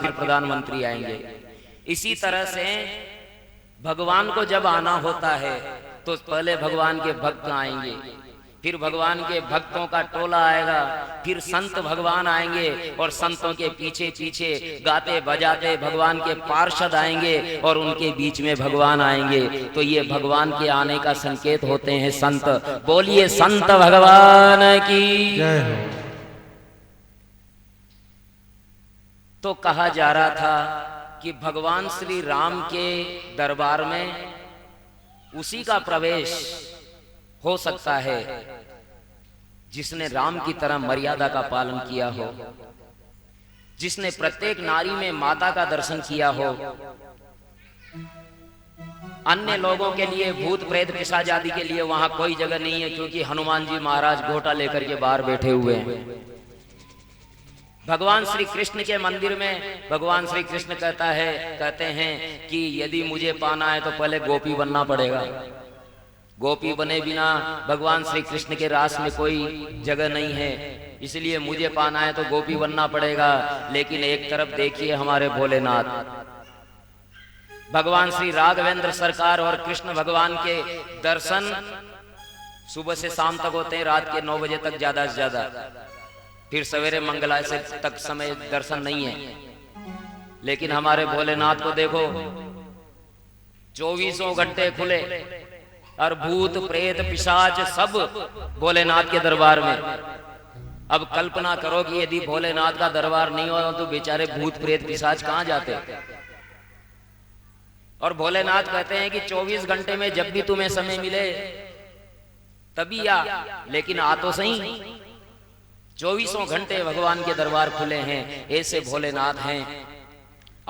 फिर प्रधानमंत्री आएंगे। इसी तरह से भगवान को जब आना होता है तो पहले भगवान के भक्त आएंगे, फिर भगवान के भक्तों का टोला आएगा, फिर संत भगवान आएंगे और संतों के पीछे पीछे गाते बजाते भगवान के पार्षद आएंगे और उनके बीच में भगवान आएंगे। तो ये भगवान के आने का संकेत होते हैं संत। बोलिए संत भगवान की जय हो। तो कहा जा रहा था कि भगवान श्री राम के दरबार में उसी का प्रवेश हो सकता है जिसने राम की तरह मर्यादा का पालन किया हो, जिसने प्रत्येक नारी में माता का दर्शन किया हो। अन्य लोगों के लिए भूत प्रेत पिशाच आदि के लिए वहां कोई जगह नहीं है, क्योंकि हनुमान जी महाराज घोटा लेकर के बाहर बैठे हुए हैं। भगवान श्री कृष्ण के मंदिर में भगवान श्री कृष्ण कहते हैं कि यदि मुझे पाना है तो पहले गोपी बनना पड़ेगा। गोपी बने बिना भगवान श्री कृष्ण के रास में कोई जगह नहीं है, इसलिए मुझे पाना है तो गोपी बनना पड़ेगा। लेकिन एक तरफ देखिए हमारे भोलेनाथ, भगवान श्री राघवेंद्र सरकार और कृष्ण भगवान के दर्शन सुबह से शाम तक होते हैं, रात के 9 बजे तक ज्यादा से ज्यादा, फिर सवेरे मंगला से तक समय दर्शन नहीं है। लेकिन हमारे भोलेनाथ को देखो 24 घंटे खुले और भूत प्रेत पिशाच सब भोलेनाथ के दरबार में। अब कल्पना करो कि यदि भोलेनाथ का दरबार नहीं हो तो बेचारे भूत प्रेत पिशाच कहां जाते। और भोलेनाथ कहते हैं कि 24 घंटे में जब भी तुम्हें समय मिले तभी आ, लेकिन आ तो सही। 24 घंटे भगवान के दरबार खुले हैं। ऐसे भोलेनाथ हैं,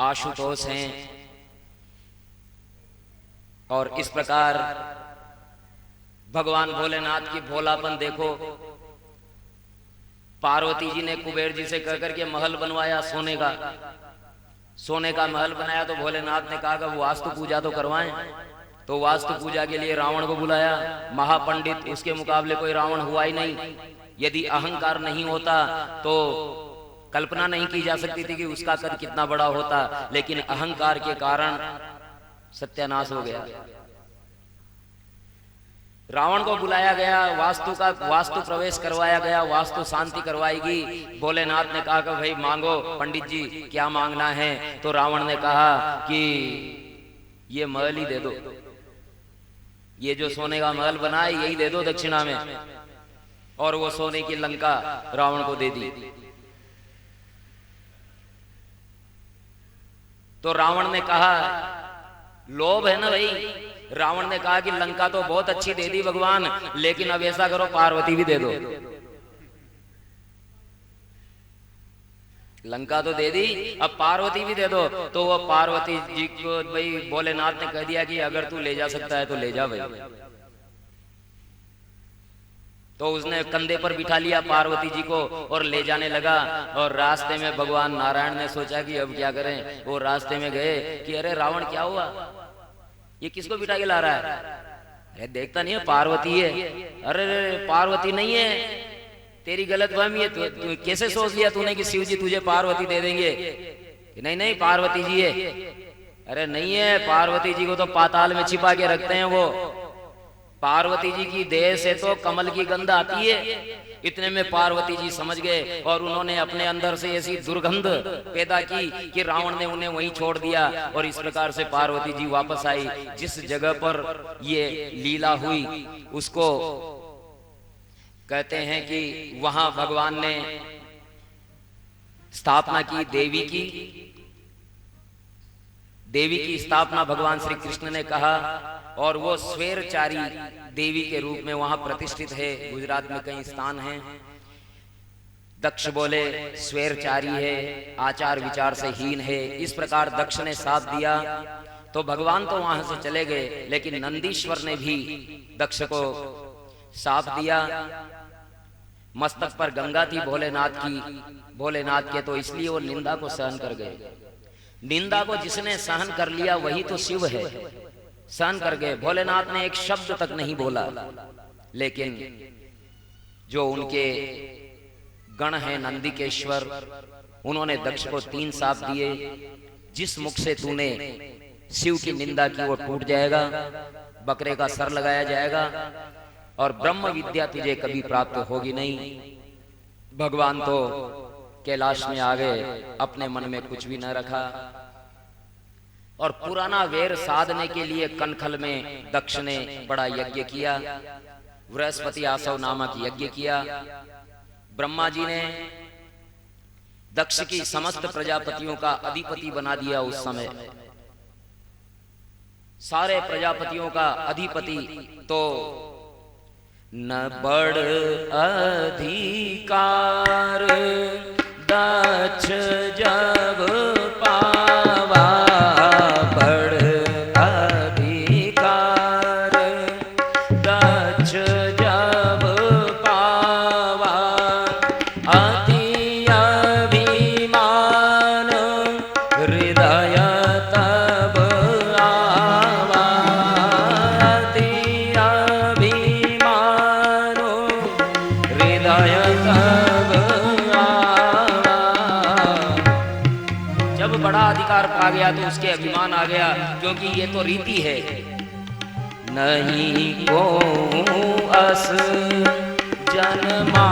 आशुतोष हैं। और इस प्रकार भगवान भोलेनाथ की भोलापन देखो। पार्वती जी ने कुबेर जी से कहकर के महल बनवाया सोने का। सोने का महल बनाया तो भोलेनाथ ने कहा कि वो वास्तु पूजा तो करवाएं। तो वास्तु पूजा के लिए रावण को बुलाया, महापंडित, उसके मुकाबले कोई रावण हुआ ही नहीं। यदि अहंकार नहीं होता तो कल्पना नहीं की जा सकती थी कि उसका कद कितना बड़ा होता, लेकिन अहंकार के कारण सत्यानाश हो गया। रावण को बुलाया गया, वास्तु प्रवेश करवाया गया, वास्तु शांति करवाएगी। भोलेनाथ ने कहा कि भाई मांगो पंडित जी, क्या मांगना है। तो रावण ने कहा कि ये महल ही दे दो, ये जो सोने का महल बना है यही दे दो दक्षिणा में। और वो सोने की लंका रावण को दे दी। तो रावण ने कहा, लोभ है ना भाई। रावण ने कहा कि लंका तो बहुत अच्छी दे दी भगवान, लेकिन अब ऐसा करो पार्वती भी दे दो। लंका तो दे दी, अब पार्वती भी दे दो। तो वो पार्वती जी को भाई भोलेनाथ ने कह दिया कि अगर तू ले जा सकता है तो ले जा भाई। तो उसने कंधे पर बिठा लिया पार्वती जी को और ले जाने लगा। और रास्ते में भगवान नारायण ने सोचा कि अब क्या करें। वो रास्ते में गए कि अरे रावण क्या हुआ, ये किसको बिठा के ला रहा है। अरे देखता नहीं है पार्वती है। अरे पार्वती नहीं है, तेरी गलतफहमी है। तू कैसे सोच लिया तूने कि शिव जी तुझे पार्वती दे देंगे। कि नहीं पार्वती जी है। अरे नहीं है, पार्वती जी को तो पाताल में छिपा के रखते हैं वो। पार्वती जी की देह से तो कमल की गंध आती है। इतने में पार्वती जी समझ गए और उन्होंने अपने अंदर से ऐसी दुर्गंध पैदा की कि रावण ने उन्हें वहीं छोड़ दिया। और इस प्रकार से पार्वती जी वापस आई। जिस जगह पर ये लीला हुई उसको कहते हैं कि वहां भगवान ने स्थापना की देवी की। देवी की स्थापना भगवान श्री कृष्ण ने कहा और वो स्वेरचारी देवी के रूप में वहां प्रतिष्ठित है। गुजरात में कई स्थान हैं। दक्ष बोले स्वेरचारी है, आचार विचार से हीन है। इस प्रकार दक्ष ने साथ दिया तो भगवान तो वहां से चले गए, लेकिन नंदीश्वर ने भी दक्ष को साथ दिया। मस्तक पर गंगा थी भोलेनाथ के, तो इसलिए वो निंदा को सहन कर गए। निंदा को जिसने सहन कर लिया वही तो शिव है। सहन कर गए। भोलेनाथ ने एक शब्द तक नहीं बोला, लेकिन जो उनके गण हैं नंदिकेश्वर, उन्होंने दक्ष को 3 शाप दिए, जिस मुख से तूने शिव की निंदा की वो टूट जाएगा, बकरे का सर लगाया जाएगा और ब्रह्म विद्या तुझे कभी प्राप्त होगी नहीं। भगवान तो कैलाश में आ गए, अपने मन में कुछ भी न रखा और पुराना वैर साधने के लिए कनखल में दक्ष ने बड़ा यज्ञ किया, बृहस्पति आसव नामक यज्ञ किया। ब्रह्मा जी ने दक्ष की समस्त प्रजापतियों का अधिपति बना दिया। उस समय सारे प्रजापतियों का अधिपति तो न बड़ अधिकार दक्ष जब पावा, बड़ अधिकार दक्ष जब पावा, अति अभिमान हृदय तब आवा, अति अभिमान हृदय तब आवा। जब बड़ा अधिकार पा गया तो उसके अभिमान आ गया, क्योंकि ये तो रीति है, नहीं को अस जन्मा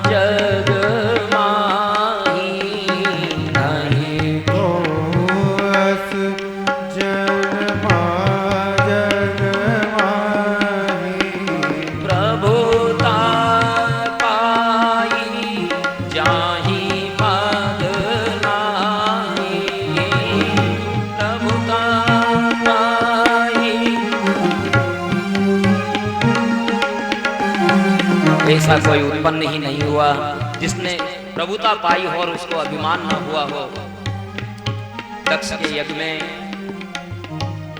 जग माही, नहीं को अस जन्मा जग माही, प्रभुता पाई जाहि मद नाही, प्रभुता पाई। ऐसा कोई उत्पन्न ही नहीं हुआ जिसने प्रभुता पाई हो और उसको अभिमान न हुआ हो। दक्ष के यज्ञ में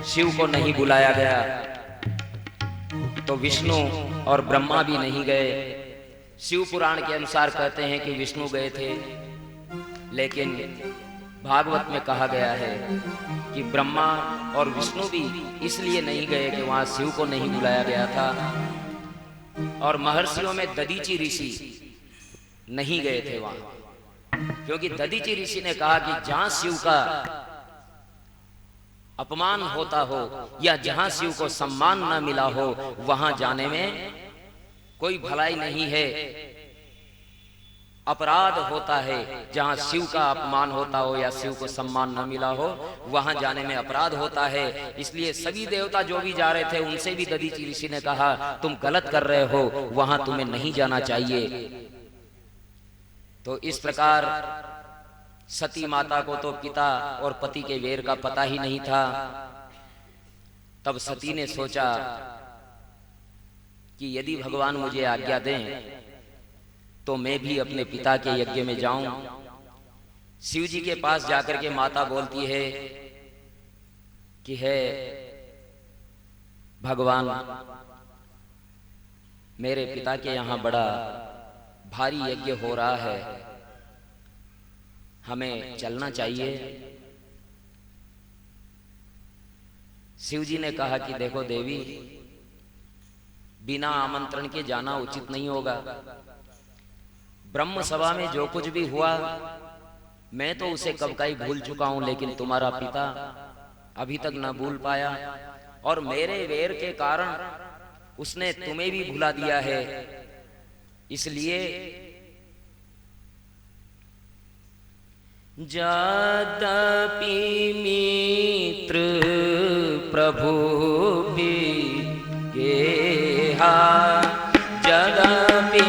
शिव को नहीं बुलाया गया तो विष्णु और ब्रह्मा भी नहीं गए। शिव पुराण के अनुसार कहते हैं कि विष्णु गए थे, लेकिन भागवत में कहा गया है कि ब्रह्मा और विष्णु भी इसलिए नहीं गए कि वहां शिव को नहीं बुलाया गया था। और महर्षियों में दधीचि ऋषि नहीं गए थे वहां, क्योंकि दधीचि ऋषि ने कहा कि जहां शिव का अपमान होता हो या जहां शिव को सम्मान न मिला हो वहां जाने में कोई भलाई नहीं है, अपराध होता है। जहां शिव का अपमान होता हो या शिव को सम्मान न मिला हो वहां जाने में अपराध होता है। इसलिए सभी देवता जो भी जा रहे थे उनसे भी दधीचि ऋषि ने कहा तुम गलत कर रहे हो, वहां तुम्हें नहीं जाना चाहिए। तो इस प्रकार सती माता को तो पिता और पति के वेर का पता ही नहीं था। तब सती ने सोचा कि यदि भगवान मुझे आज्ञा दें तो मैं भी अपने पिता के यज्ञ में जाऊं। शिव जी के पास जाकर के माता बोलती है कि है भगवान, मेरे पिता के यहाँ बड़ा भारी यज्ञ हो रहा है, हमें चलना चाहिए। शिव जी ने कहा कि देखो देवी, बिना आमंत्रण के जाना उचित नहीं होगा। ब्रह्म सभा में जो कुछ भी हुआ मैं तो उसे कब का ही भूल चुका हूं, लेकिन तुम्हारा पिता अभी तक न भूल पाया और मेरे वेर के कारण उसने तुम्हें भी भुला दिया है। इसलिए यद्यपि मित्र प्रभु भी गेहा, यद्यपि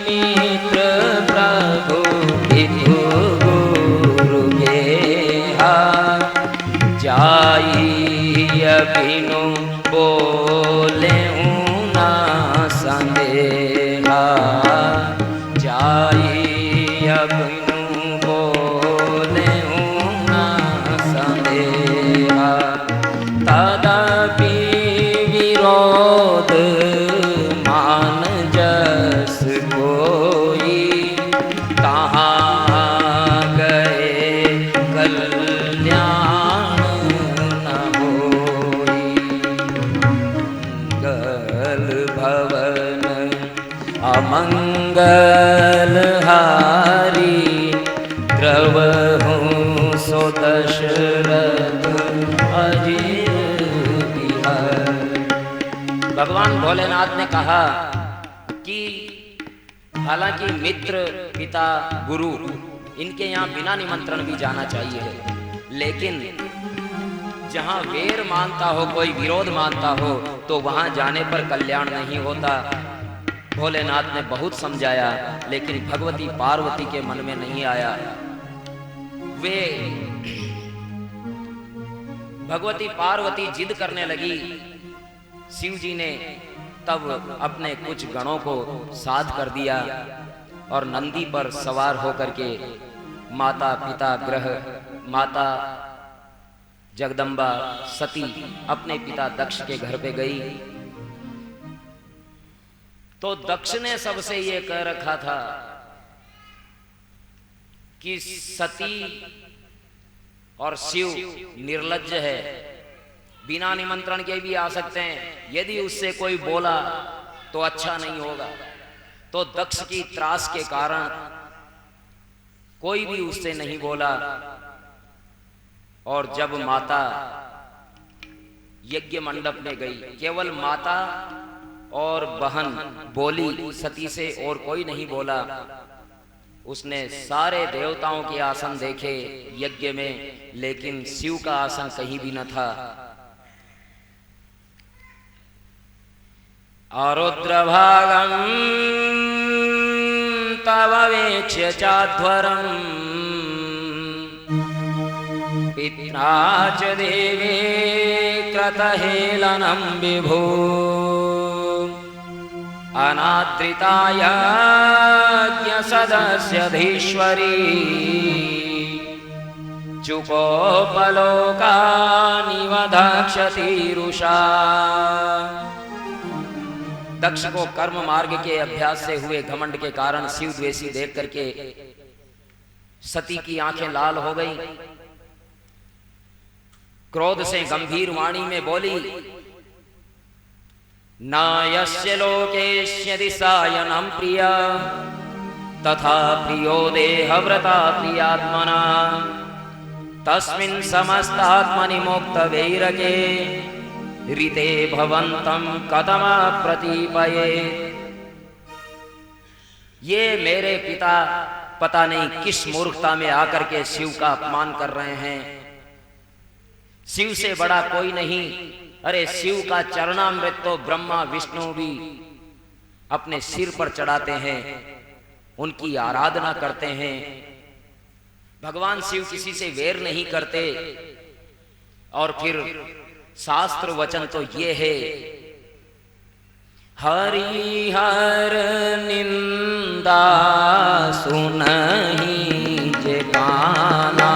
मित्र प्रभु पितु गुरु गेहा, जाई अभिनु बोले ना संदेहा, जाई अभिनु बोले ना संदेहा। तदपि विरोध मान जस कोई, कहाँ गए कल्याण न होई। मंगल भवन अमंगल हारी, दशरथ अजीर बिहारी। भगवान भोलेनाथ ने कहा कि हालांकि मित्र, पिता, गुरु, इनके यहाँ बिना निमंत्रण भी जाना चाहिए, लेकिन जहाँ वेर मानता हो, कोई विरोध मानता हो, तो वहाँ जाने पर कल्याण नहीं होता। भोलेनाथ ने बहुत समझाया, लेकिन भगवती पार्वती के मन में नहीं आया। वे भगवती पार्वती जिद करने लगी। शिव जी ने तब अपने कुछ गणों को साथ कर दिया और नंदी पर सवार होकर के माता पिता ग्रह, माता जगदम्बा सती अपने पिता दक्ष के घर पे गई। तो दक्ष ने सबसे ये कह रखा था कि सती और शिव निर्लज्ज है, बिना निमंत्रण के भी आ सकते हैं, यदि उससे कोई बोला तो अच्छा नहीं होगा। तो दक्ष की त्रास के कारण कोई भी उससे नहीं बोला। और जब माता यज्ञ मंडप में गई, केवल माता और बहन बोली सती से, और कोई नहीं बोला। उसने सारे देवताओं के आसन देखे यज्ञ में, लेकिन शिव का आसन कहीं भी न था। आरुद्रभागं तव वेक्ष्य चाध्वरम् पित्रा च देवे क्रतहेलनं विभो अनादृताय सदस्यधीश्वरी चुकोपलोकानि वधक्षतिरुषा। दक्ष को कर्म मार्ग के अभ्यास से हुए घमंड के कारण शिव द्वेषी देख करके सती की आंखें लाल हो गईं। क्रोध से गंभीर वाणी में बोली, न यस्य लोकेष्यदि सायनं प्रिया तथा प्रियो देहव्रता प्रियात्मना तस्मिन् समस्तात्मनि मोक्तवैरके ऋते भवन्तं कथमा प्रतीपये। ये मेरे पिता पता नहीं किस मूर्खता में आकर के शिव का अपमान कर रहे हैं। शिव से बड़ा कोई नहीं। अरे शिव का चरणामृत तो ब्रह्मा विष्णु भी अपने सिर पर चढ़ाते हैं, उनकी आराधना करते हैं। भगवान शिव किसी से वेर नहीं करते। और फिर शास्त्र वचन तो ये है, हरिहर निंदा सुनहि जे काना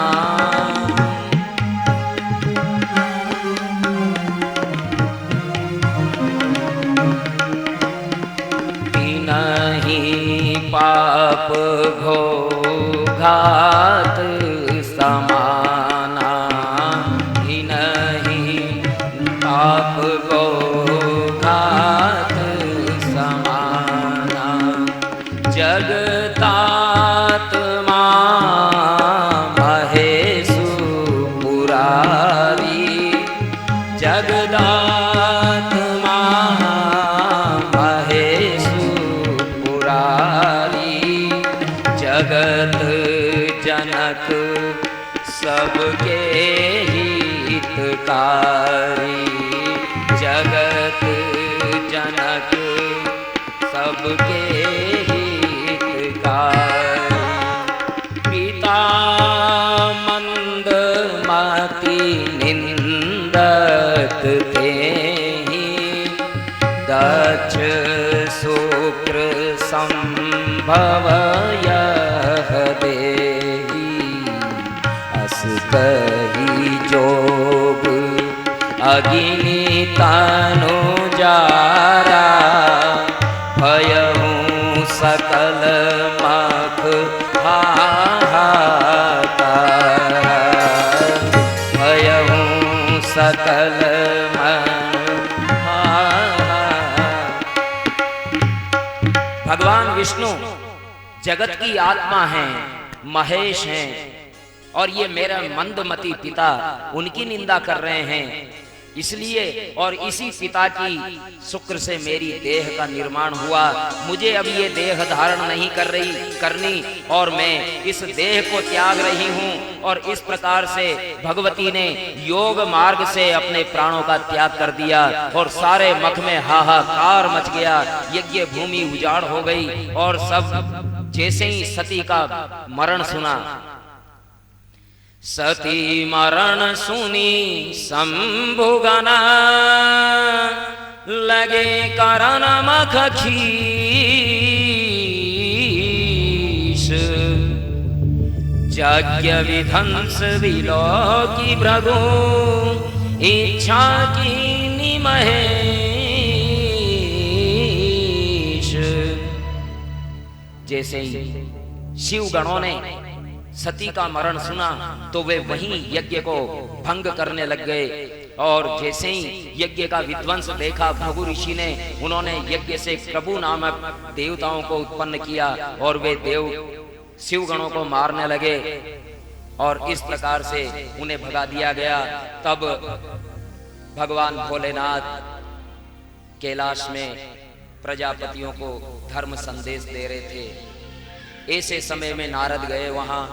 तिनहि पाप घो घात समाना पाप गो घात समाना जगतात्मा महेशु पुरारी जगदात्मा महेशु पुरारी जगत जनक सबके हितकारी जगत जनक सबके हितकारी पिता मंद मति निंदक थे दक्ष शुक्र संभव यह देही अस कही जोग अग्नि तनु जारा भयहूँ सकल मख हाहाकारा भयहूँ सकल भगवान विष्णु जगत की आत्मा हैं, महेश हैं, और ये मेरा मंदमती पिता उनकी निंदा कर रहे हैं। इसलिए और इसी पिता की शुक्र से मेरी देह का निर्माण हुआ। मुझे अब ये देह धारण नहीं करनी और मैं इस देह को त्याग रही हूँ। और इस प्रकार से भगवती ने योग मार्ग से अपने प्राणों का त्याग कर दिया और सारे मख में हाहाकार मच गया। यज्ञ भूमि उजाड़ हो गई और सब जैसे ही सती का मरण सुना, सती मरण सुनी शंभुगना, लगे करन मख खीस, यज्ञ विध्वंस विलोकी भृगु, इच्छा की महेश। जैसे ही शिव गणों ने सती का मरण सुना तो वे वहीं यज्ञ को भंग करने लग गए। और जैसे ही यज्ञ का विध्वंस देखा भृगु ऋषि ने, उन्होंने यज्ञ से प्रभु नामक देवताओं को उत्पन्न किया और वे देव शिव गणों को मारने लगे और इस प्रकार से उन्हें भगा दिया गया। तब भगवान भोलेनाथ कैलाश में प्रजापतियों को धर्म संदेश दे रहे थे। ऐसे समय में नारद गए वहां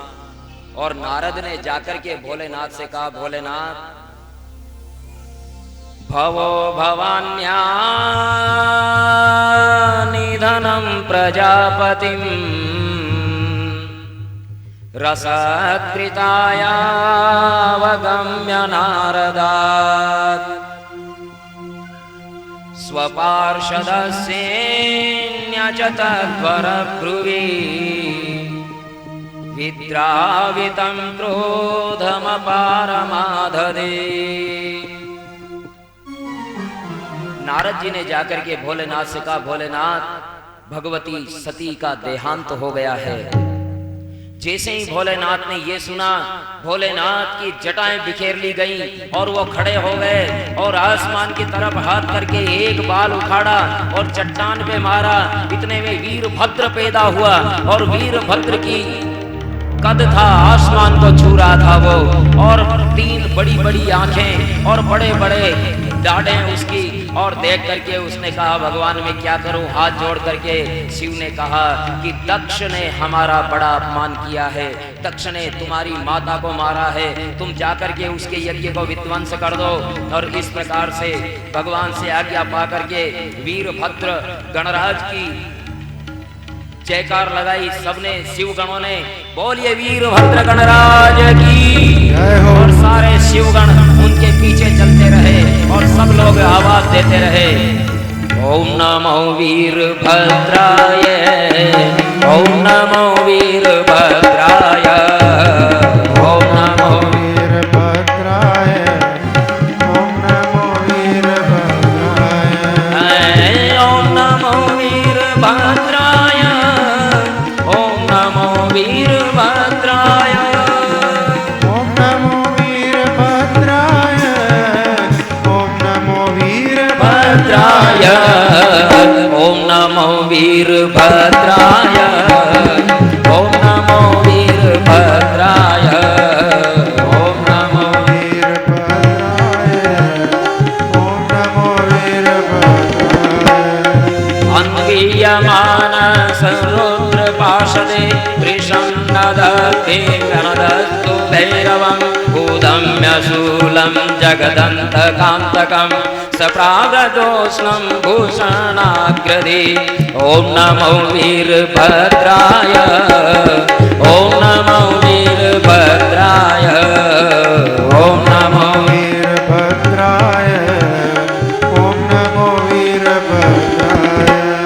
और नारद ने जाकर के भोलेनाथ से कहा, भोलेनाथ, भवो भवान्या निधनम प्रजापतिम, रसकृतायावगम्य नारदात्, स्वपार्षदस्येऽन्य च तद्वरब्रुवी, विद्रावितं क्रोधमपारमादधे। नारद जी ने जाकर के भोलेनाथ से कहा, भोलेनाथ, भगवती सती का देहांत हो गया है। जैसे ही भोलेनाथ ने ये सुना, भोलेनाथ की जटाएं बिखेर ली गई और वो खड़े हो गए और आसमान की तरफ हाथ करके एक बाल उखाड़ा और चट्टान पे मारा। इतने में वीरभद्र पैदा हुआ और वीरभद्र की कद था, आसमान को छू रहा था वो, और 3 बड़ी बड़ी आंखें और बड़े बड़े दाढ़े उसकी। और देख करके उसने कहा, भगवान मैं क्या करूं? हाथ जोड़ करके शिव ने कहा कि दक्ष ने हमारा बड़ा अपमान किया है, दक्ष ने तुम्हारी माता को मारा है, तुम जाकर के उसके यज्ञ को विध्वंस कर दो। और इस प्रकार से भगवान से आज्ञा पा करके वीरभद्र गणराज की जयकार लगाई सबने, शिव गणों ने, बोलिए वीरभद्र गणराज की। और सारे शिवगण उनके पीछे चलते रहे और सब लोग आवाज देते रहे, ओम नमो वीरभद्राय, ओम नमो वीरभद्राय, ओम नमो वीरभद्राय, ओम नमो वीरभद्राय, ओम नमो वीरभद्राय, ओम नमो वीरभद्राय, ओम नमो वीरभद्राय, ओम नमो वीरभद्राय, ओम नमो वीरभद्राय, ओम नमो वीरभद्राय, ओम नमो वीरभद्राय, ओम नमो वीरभद्राय। अन्वीयमानस रुद्र पार्षदे वृषं नदते प्रणदस्तु भैरवं, भूदम्य शूलं जगदन्तकान्तकं, सप्रागदोष्णं भूषणाग्रदे। ओम नमो वीरभद्राय, ओम नमो वीरभद्राय, ओम नमो वीरभद्राय, ओम नमो वीरभद्राय।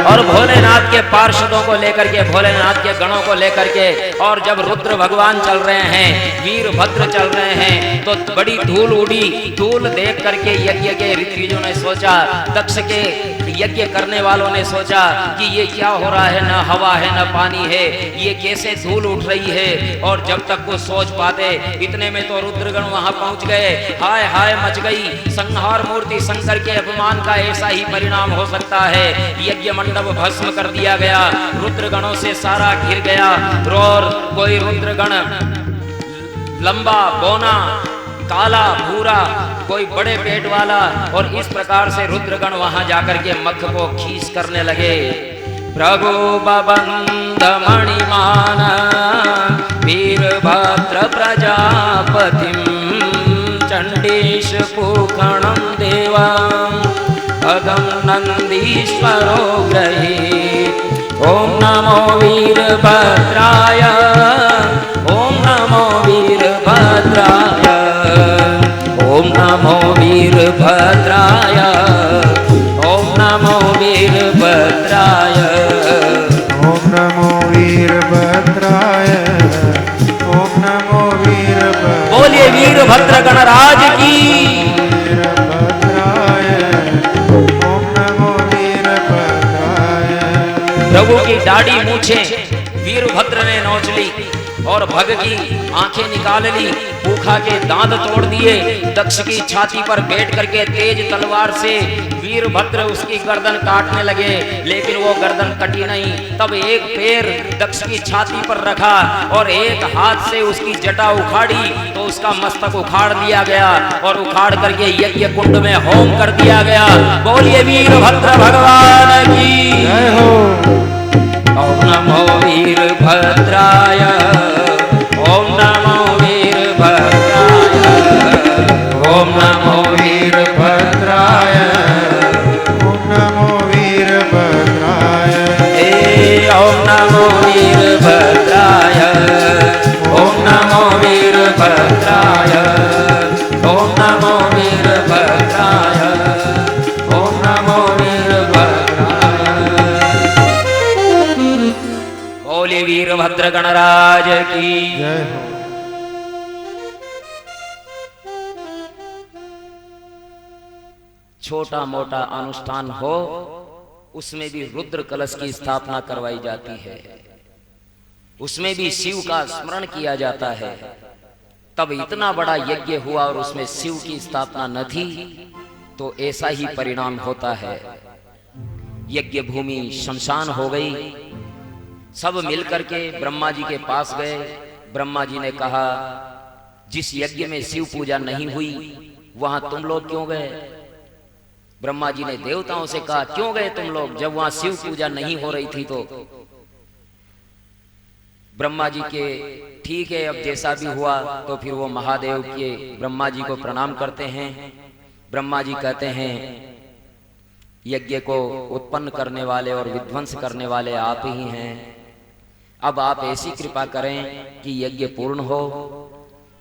और भोलेनाथ के पार्षदों को लेकर के, भोलेनाथ के गणों को लेकर के, और जब रुद्र भगवान चल रहे हैं, वीरभद्र चल रहे हैं, तो बड़ी धूल उड़ी। धूल देख करके यज्ञ के ऋत्विजों ने सोचा, दक्ष के यज्ञ करने वालों ने सोचा कि ये क्या हो रहा है, न हवा है न पानी है, ये कैसे धूल उठ रही है। और जब तक वो सोच पाते, इतने में तो रुद्रगण वहां पहुंच गए। हाय हाय मच गई, संहार मूर्ति शंकर के अपमान का ऐसा ही परिणाम हो सकता है। यज्ञ मंडप भस्म कर दिया गया, रुद्रगणों से सारा घिर गया। और कोई रुद्रगण लंबा, बौना, काला, भूरा, कोई बड़े पेट वाला, और इस प्रकार से रुद्रगण वहां जाकर के मख को खींच करने लगे। प्रभु बबंद मणिमान वीरभद्र प्रजापतिम चंडीश पूखणं देवा अगम नंदीश्वरो गृहीत। ओम नमो वीरभद्राय, ओम नमो वीरभद्राय, ओम नमो वीरभद्राय, ओम नमो वीरभद्राय, ओम नमो वीरभद्राय, ओम नमो वीरभद्राय। बोलिए वीरभद्र गणराज की। वीरभद्राय, ओम नमो वीरभद्राय। प्रभु की दाढ़ी मूछें वीरभद्र ने नोच ली और भग की आंखें निकाल ली, पूखा के दांत तोड़ दिए, दक्ष की छाती पर बैठ करके तेज तलवार से वीरभद्र उसकी गर्दन काटने लगे, लेकिन वो गर्दन कटी नहीं। तब एक पैर दक्ष की छाती पर रखा और एक हाथ से उसकी जटा उखाड़ी तो उसका मस्तक उखाड़ लिया गया और उखाड़ करके यज्ञ कुंड में होम कर दिया गया। बोलिए वीरभद्र भगवान की जय हो। ओम नमो वीरभद्राय, ओम नमो वीरभद्राय, ओम नमो वीरभद्राय, ओम नमो वीरभद्राय। ओम नमो वीरभद्राय, ओम नमो वीरभद्राय, ओम नमो वीरभद्राय, ओम नमो वीरभद्राय। बोले वीरभद्र गणराज की जय हो। छोटा मोटा अनुष्ठान हो उसमें भी रुद्र कलश की स्थापना करवाई जाती है, उसमें भी शिव का स्मरण किया जाता है। तब इतना बड़ा यज्ञ हुआ और उसमें शिव की स्थापना न थी तो ऐसा ही परिणाम होता है। यज्ञ भूमि शमशान हो गई। सब मिलकर के ब्रह्मा जी के पास गए। ब्रह्मा जी ने कहा, जिस यज्ञ में शिव पूजा नहीं हुई वहां तुम लोग क्यों गए? ब्रह्मा जी ने देवताओं से कहा, क्यों गए तुम लोग जब वहां शिव पूजा नहीं हो रही थी? तो ब्रह्मा जी के ठीक है, अब जैसा भी हुआ तो फिर वो महादेव के ब्रह्मा जी को प्रणाम करते हैं। ब्रह्मा जी कहते हैं, यज्ञ को उत्पन्न करने वाले और विध्वंस करने वाले आप ही हैं। अब आप ऐसी कृपा करें कि यज्ञ पूर्ण हो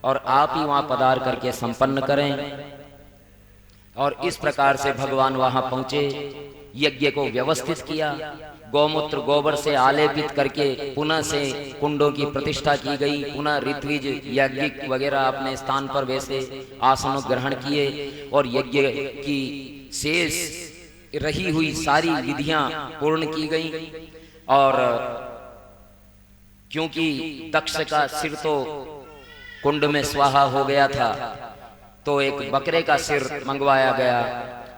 और आप ही वहां पधार करके संपन्न करें। और इस प्रकार से भगवान वहां पहुंचे, यज्ञ को व्यवस्थित किया, गौमूत्र गोबर से आलेपित करके पुनः से कुंडों की प्रतिष्ठा की गई। पुनः ऋत्विज यज्ञ वगैरह अपने स्थान पर वैसे आसन ग्रहण किए और यज्ञ की शेष रही हुई सारी विधियां पूर्ण की गई। और क्योंकि दक्ष का सिर तो कुंड में स्वाहा हो गया था तो एक बकरे का सिर मंगवाया गया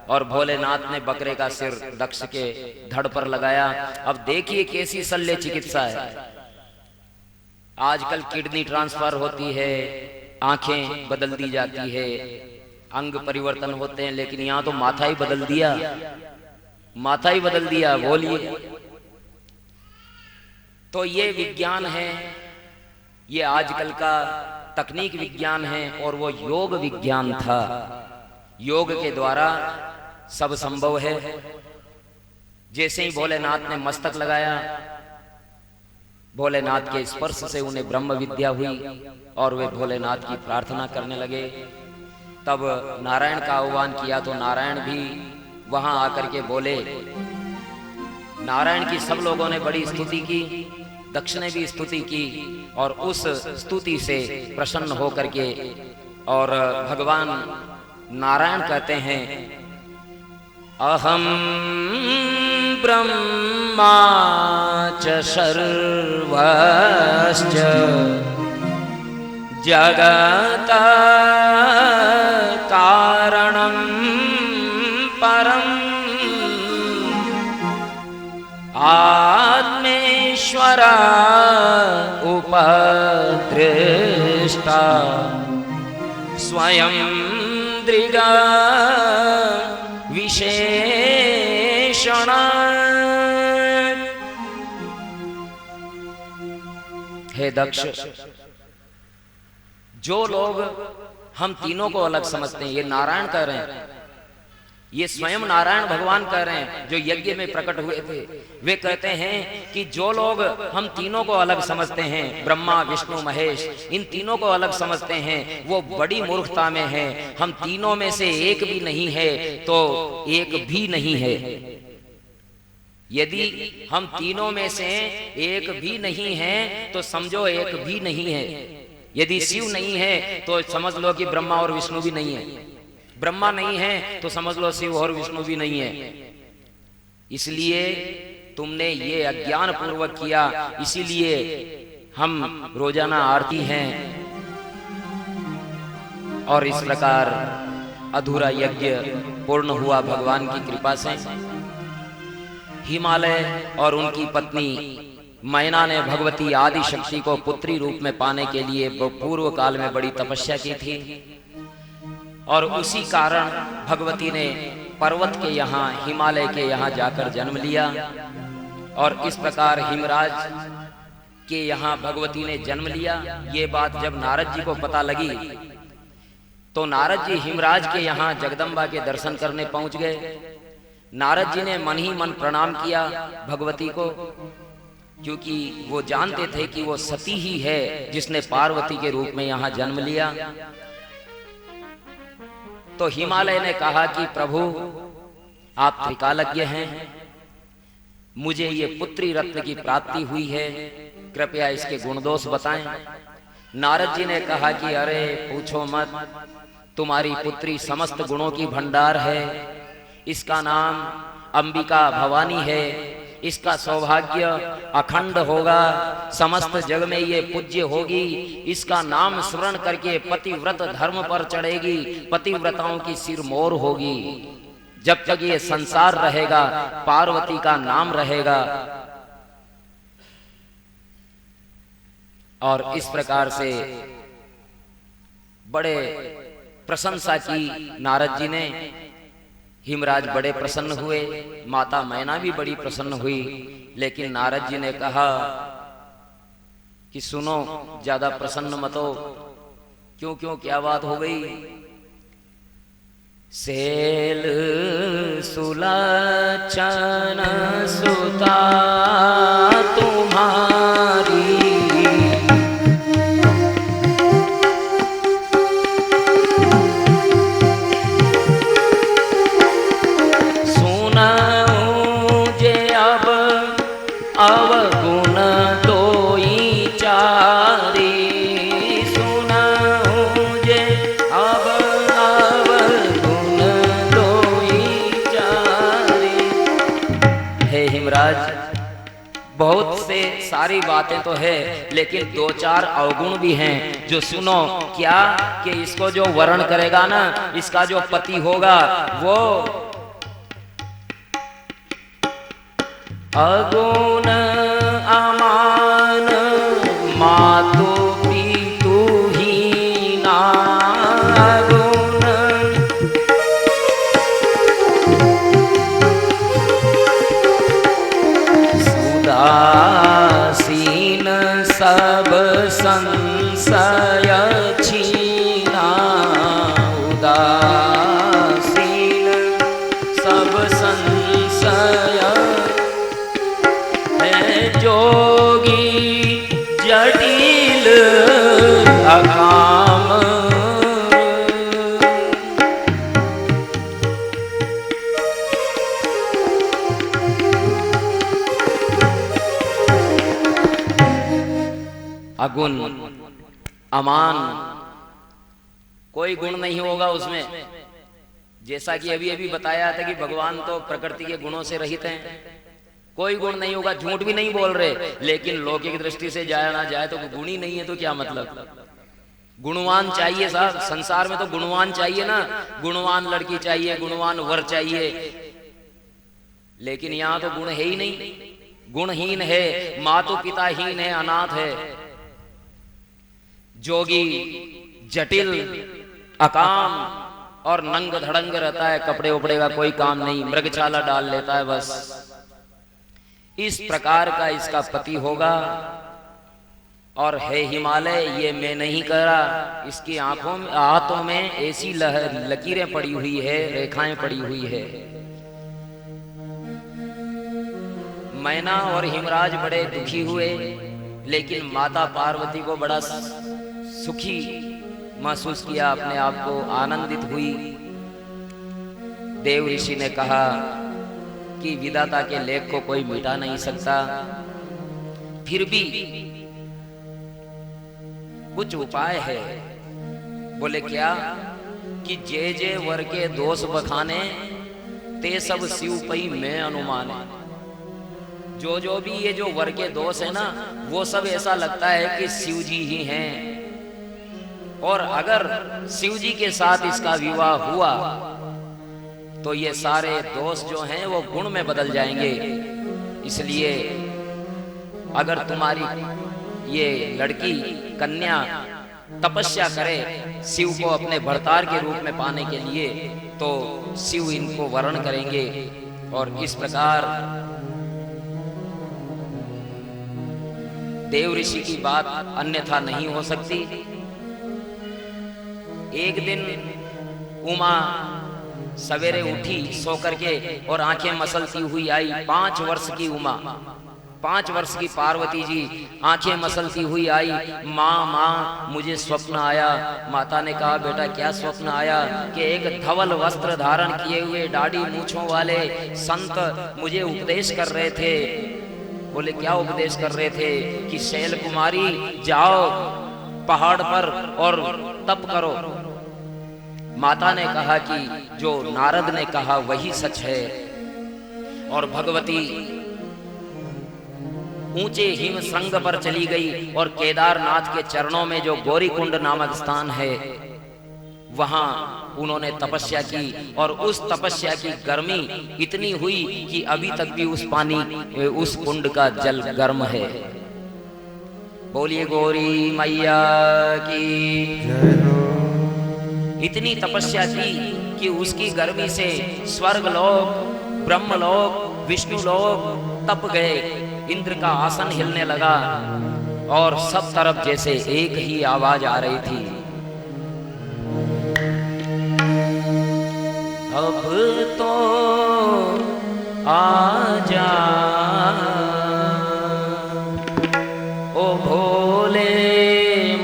और भोलेनाथ ने बकरे का सिर दक्ष के धड़ पर लगाया। अब देखिए कैसी शल्य चिकित्सा है। आजकल किडनी ट्रांसफर होती है, आंखें बदल दी जाती है, अंग परिवर्तन होते हैं, लेकिन यहां तो माथा ही बदल दिया, माथा ही बदल दिया। बोलिए, तो ये विज्ञान है, ये आजकल का तकनीक विज्ञान है और वो योग विज्ञान था। योग के द्वारा सब संभव है। जैसे ही भोलेनाथ ने मस्तक लगाया, भोलेनाथ के स्पर्श से उन्हें ब्रह्म विद्या हुई और वे भोलेनाथ की प्रार्थना करने लगे। तब नारायण का आह्वान किया तो नारायण भी वहां आकर के बोले। नारायण की सब लोगों ने बड़ी स्तुति की, दक्ष ने भी स्तुति की और उस स्तुति से प्रसन्न होकर के और भगवान नारायण कहते हैं, अहम ब्रह्मा च सर्वश्च जगत कारणं परम आत्मेश्वर उपद्रव दृष्टा स्वयं दृगा विशेषण। हे दक्ष, जो लोग हम तीनों को अलग समझते हैं, ये नारायण कह रहे हैं, ये स्वयं नारायण भगवान कह रहे हैं जो यज्ञ में प्रकट हुए थे। वे कहते हैं कि जो लोग हम तीनों को अलग समझते हैं, ब्रह्मा विष्णु महेश, इन तीनों को अलग समझते हैं, वो बड़ी मूर्खता में है। हम तीनों में से एक भी नहीं है तो एक भी नहीं है। यदि हम तीनों में से एक भी नहीं है तो समझो एक भी नहीं है। यदि शिव नहीं है तो समझ लो कि ब्रह्मा और विष्णु भी नहीं है। ब्रह्मा नहीं है तो समझ लो शिव और विष्णु भी नहीं है। इसलिए तुमने ये अज्ञान पूर्वक किया, इसीलिए हम रोजाना आरती हैं और इस प्रकार अधूरा यज्ञ पूर्ण हुआ भगवान की कृपा से। हिमालय और उनकी पत्नी मैना ने भगवती आदि शक्ति को पुत्री रूप में पाने के लिए पूर्व काल में बड़ी तपस्या की थी और उसी कारण भगवती ने पर्वत के यहाँ, हिमालय के यहाँ जाकर जन्म लिया। और इस प्रकार हिमराज के यहाँ भगवती ने जन्म लिया। ये बात जब नारद जी को पता लगी तो नारद जी हिमराज के यहाँ जगदम्बा के दर्शन करने पहुंच गए। नारद जी ने मन ही मन प्रणाम किया भगवती को, क्योंकि वो जानते थे कि वो सती ही है जिसने पार्वती के रूप में यहाँ जन्म लिया। तो हिमालय ने कहा कि प्रभु, आप त्रिकालज्ञ हैं, मुझे ये पुत्री रत्न की प्राप्ति हुई है, कृपया इसके गुण दोष बताएं। नारद जी ने कहा कि अरे पूछो मत, तुम्हारी पुत्री समस्त गुणों की भंडार है। इसका नाम अंबिका भवानी है। इसका सौभाग्य अखंड होगा, समस्त जग में ये पूज्य होगी। इसका नाम स्मरण करके पतिव्रत धर्म पर चढ़ेगी, पतिव्रताओं की सिरमौर होगी। जब तक ये संसार रहेगा पार्वती का नाम रहेगा। और इस प्रकार से बड़े प्रशंसा की नारद जी ने। हिमराज बड़े प्रसन्न हुए, माता मैना भी बड़ी प्रसन्न हुई। लेकिन नारद जी ने कहा कि सुनो, ज्यादा प्रसन्न मत हो। क्यों क्यों, क्या बात हो गई? सेल सुलाचन सुता तुम्हारी, अवगुण तोई चारी। सुनाऊं जे अब अवगुण तोई चारी। हे हिमराज, बहुत से सारी बातें तो है, लेकिन दो चार अवगुण भी हैं जो सुनो। क्या कि इसको जो वर्ण करेगा ना, इसका जो पति होगा वो अगुण अमान मातु पितु हीना। अगुण सुदासीन सब संशय छीना। उदासीन सब संशय जोगी जटिल अकाम। अगुण अमान, कोई गुण नहीं होगा उसमें। जैसा कि अभी अभी बताया था कि भगवान तो प्रकृति के गुणों से रहित हैं, कोई गुण नहीं होगा। झूठ भी नहीं बोल रहे, लेकिन लौकिक दृष्टि से जाया ना जाए तो गुण ही नहीं है तो क्या मतलब। गुणवान चाहिए साहब, संसार में तो गुणवान चाहिए ना। गुणवान लड़की चाहिए, गुणवान वर चाहिए, लेकिन यहाँ तो गुण है ही नहीं। गुणहीन है, माता पिता हीन है, अनाथ है। जोगी जटिल अकाम और नंग धड़ंग रहता है, कपड़े उपड़े का कोई काम नहीं, मृगशाला डाल लेता है बस। इस प्रकार का इसका पति होगा। और है हिमालय, ये मैं नहीं कह रहा, इसकी आंखों में हाथों में ऐसी लकीरें पड़ी हुई है, रेखाएं पड़ी हुई है। मैना और हिमराज बड़े दुखी हुए, लेकिन माता पार्वती को बड़ा सुखी महसूस किया, अपने आप को आनंदित हुई। देव ऋषि ने कहा कि विधाता के लेख को कोई मिटा नहीं सकता, फिर भी कुछ उपाय है। बोले क्या? कि जे जे वर के दोष बखाने, ते सब शिव पई में अनुमाने। जो जो भी ये जो वर के दोष है ना, वो सब ऐसा लगता है कि शिव जी ही हैं। और अगर शिव जी के साथ इसका विवाह हुआ तो ये सारे दोष जो हैं वो गुण में बदल जाएंगे। इसलिए अगर तुम्हारी ये लड़की कन्या तपस्या करे शिव को अपने भरतार के रूप में पाने के लिए, तो शिव इनको वरण करेंगे। और इस प्रकार देव ऋषि की बात अन्यथा नहीं हो सकती। एक दिन उमा सवेरे उठी सो करके और आंखें मसलती हुई आई। 5 वर्ष की उमा, 5 वर्ष की पार्वती जी आंखें मसलती हुई आई। माँ माँ मुझे स्वप्न आया। माता ने कहा बेटा क्या स्वप्न आया? कि एक धवल वस्त्र धारण किए हुए दाढ़ी मूछों वाले संत मुझे उपदेश कर रहे थे। बोले क्या उपदेश कर रहे थे? कि शैल कुमारी जाओ पहाड़ पर और तप करो। माता ने कहा कि जो नारद ने कहा वही सच है। और भगवती ऊंचे हिम श्रृंग पर चली गई और केदारनाथ के चरणों में जो गौरीकुंड नामक स्थान है वहां उन्होंने तपस्या की। और उस तपस्या की गर्मी इतनी हुई कि अभी तक भी उस कुंड का जल गर्म है। बोलिए गौरी मैया की जय हो। इतनी तपस्या की कि उसकी गर्मी से स्वर्गलोक, ब्रह्मलोक, विष्णुलोक तप गए। इंद्र का आसन हिलने लगा और सब तरफ जैसे एक ही आवाज आ रही थी, अब तो आजा ओ भोले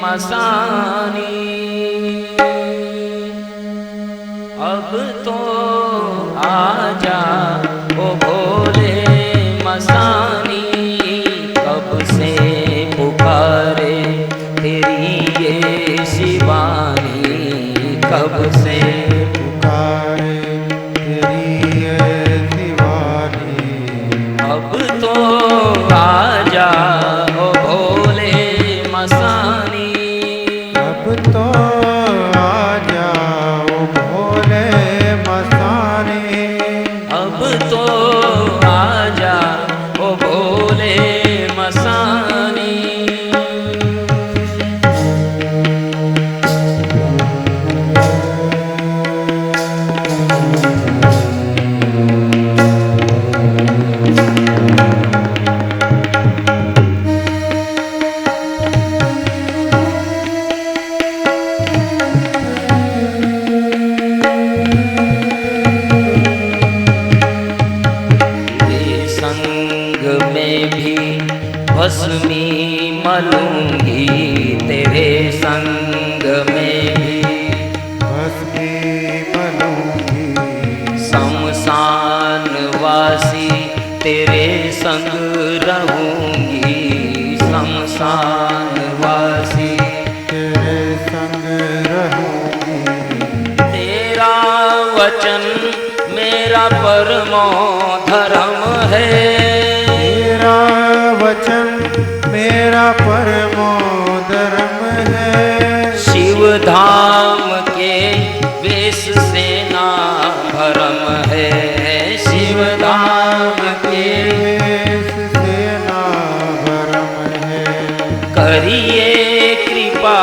मसानी, अब तो आजा ओ भोले मसानी। कब से पुकारे तेरी ये शिवानी, कब से पुकारे तेरी ये शिवानी। अब तो आजा ओ भोले मसानी, अब तो आजा ओ भोले मसानी। अब तो आजा ओ भोले मसानी। भस्मी मलूंगी तेरे संग में भी, भस्मी मलूंगी शमशान वासी तेरे संग रहूंगी, शमशान वासी तेरे संग रहूंगी। तेरा वचन मेरा परमो धर्म है, तेरा वचन मेरा परमो धर्म है। शिव धाम के वेश से ना भरम है, शिव धाम के वेश से ना भरम है। करिए कृपा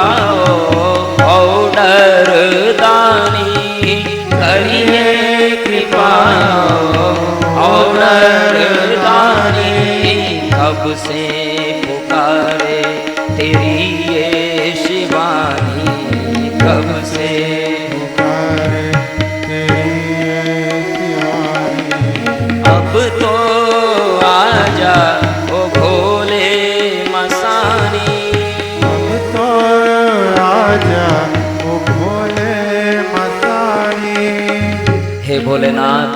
पुकारे तेरी ऐसी वाणी। अब तो आजा ओ भोले मसानी। अब तो आजा ओ भोले मसानी। हे भोलेनाथ,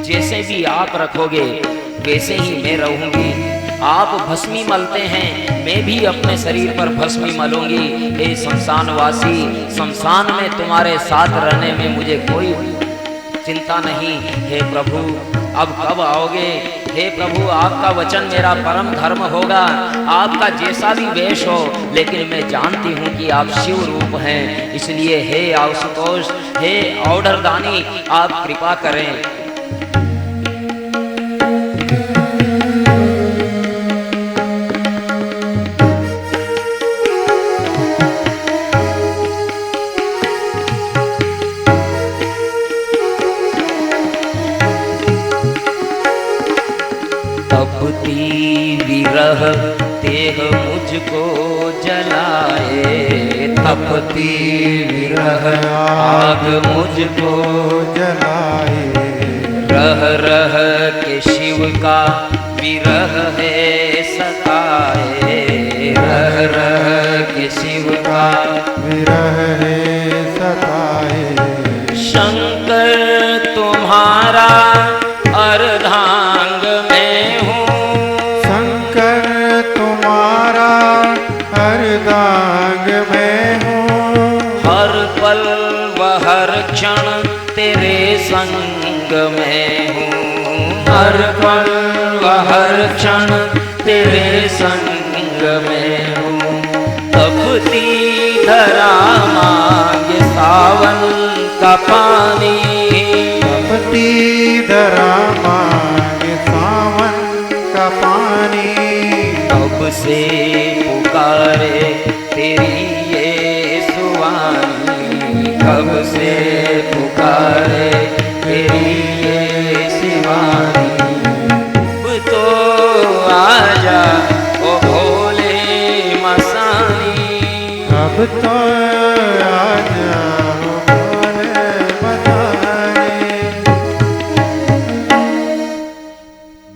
जैसे भी आप रखोगे वैसे ही मैं रहूंगी। आप भस्मी मलते हैं, मैं भी अपने शरीर पर भस्मी मलूंगी। हे शमशानवासी, शमशान में तुम्हारे साथ रहने में मुझे कोई चिंता नहीं। हे प्रभु, अब कब आओगे? हे प्रभु, आपका वचन मेरा परम धर्म होगा। आपका जैसा भी वेश हो, लेकिन मैं जानती हूँ कि आप शिव रूप हैं। इसलिए हे आशुतोष, हे औडरदानी, आप कृपा करें। विरह तेह मुझको जलाए, तपती विरह आग मुझको जलाए। रह रह के शिव का विरह है सताए। रह रह के शिव का विरह है सताए। शंकर तुम्हारा अर्धांग में हूँ। शंकर तुम्हारा अर्धांग में हूँ। हर पल व हर क्षण तेरे संग में हूँ। हर पल व हर क्षण तेरे संग में हूँ। तपती धरा मांगे सावन का पानी। तपती धरा मांगे सावन का पानी। अब से पुकारे तेरी ये सुवानी। कब से पुकारे तेरी ये शिवानी। अब तो आजा ओ भोले मसानी। अब तो आजा ओ भोले मसानी।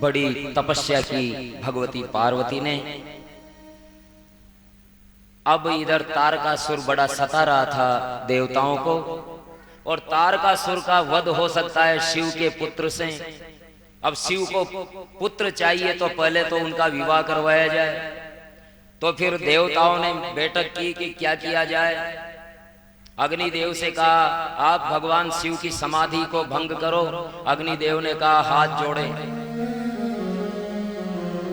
बड़ी तपस्या की भगवती पार्वती ने। अब इधर तारकासुर बड़ा सता रहा था देवताओं को, और तारकासुर का वध हो सकता है शिव के पुत्र से। अब शिव को पुत्र चाहिए तो पहले तो उनका विवाह करवाया जाए। तो फिर देवताओं ने बैठक की कि क्या किया जाए। अग्निदेव से कहा आप भगवान शिव की समाधि को भंग करो। अग्निदेव ने कहा हाथ जोड़े।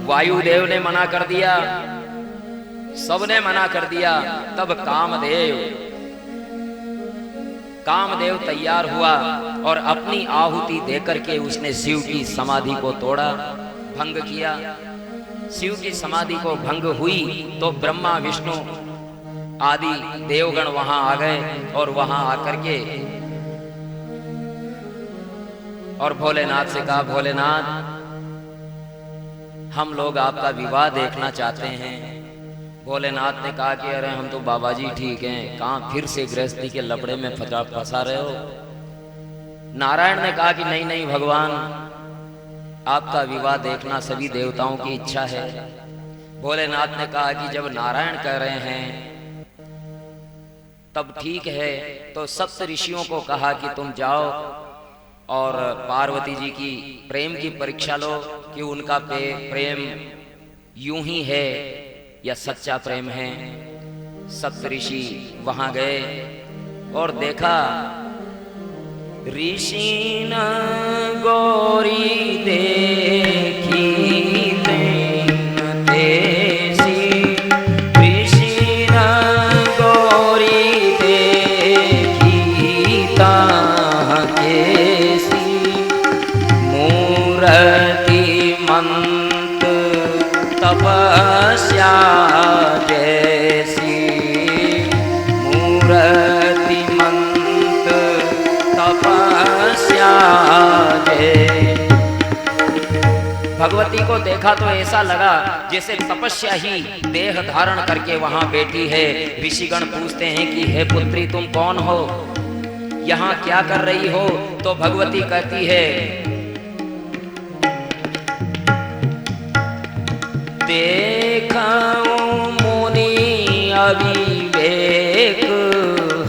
वायुदेव ने मना कर दिया, सबने मना कर दिया। तब कामदेव तैयार हुआ और अपनी आहुति देकर के उसने शिव की समाधि को तोड़ा, भंग किया। शिव की समाधि को भंग हुई तो ब्रह्मा विष्णु आदि देवगण वहां आ गए और वहां आकर के और भोलेनाथ से कहा भोलेनाथ हम लोग आपका विवाह देखना चाहते हैं। भोलेनाथ ने कहा कि अरे हम तो बाबा जी ठीक हैं, कहाँ फिर से गृहस्थी के लपड़े में फंसा रहे हो। नारायण ने कहा कि नहीं नहीं भगवान, आपका विवाह देखना सभी देवताओं की इच्छा है। भोलेनाथ ने कहा कि जब नारायण कह रहे हैं तब ठीक है। तो सप्त ऋषियों को कहा कि तुम जाओ और पार्वती जी की प्रेम की परीक्षा लो कि उनका प्रेम यूं ही है या सच्चा प्रेम है। सप्तऋषि वहां गए और देखा ऋषि न गौरी देखी तेसी। ऋषि न गौरी देखी ताह केसी। मूर्ति मंत तपस्या जैसी। मूर्ति मंत तपस्या जैसी। भगवती को देखा तो ऐसा लगा जैसे तपस्या ही देह धारण करके वहां बैठी है। ऋषिगण पूछते हैं कि हे पुत्री तुम कौन हो, यहाँ क्या कर रही हो? तो भगवती कहती है देखो मुनि अविवेक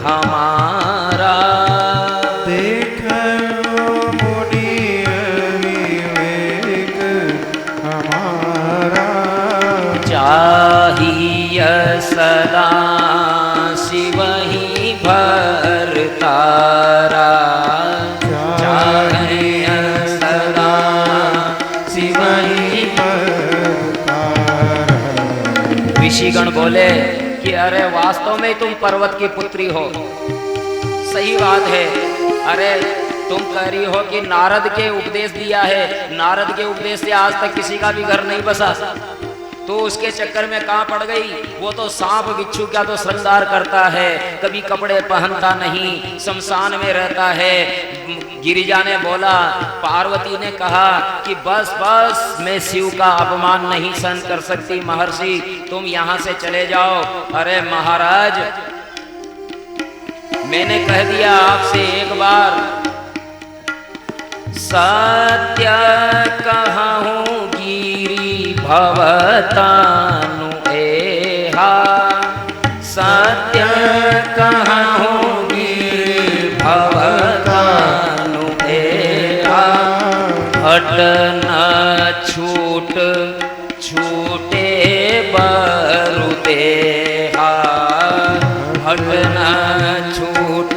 हमारा, देखो मुनि अविवेक हमारा, चाहिए सदा शिव ही भरतारा, चाहिए सदा शिव ही। ऋषिगण बोले कि अरे वास्तव में तुम पर्वत की पुत्री हो, सही बात है। अरे तुम कह रही हो कि नारद के उपदेश दिया है, नारद के उपदेश से आज तक किसी का भी घर नहीं बसा, तो उसके चक्कर में कहाँ पड़ गई? वो तो सांप बिच्छू क्या तो श्रृंगार करता है, कभी कपड़े पहनता नहीं, शमशान में रहता है। गिरिजा ने बोला, पार्वती ने कहा कि बस बस मैं शिव का अपमान नहीं सहन कर सकती, महर्षि तुम यहाँ से चले जाओ। अरे महाराज मैंने कह दिया आपसे एक बार, सत्य कहूँ गिरि भवतानु एहा, सत्य कहूँ गिरि भवतानु एहा, हट न छूट छूटे बरुदेहा, हट न छूट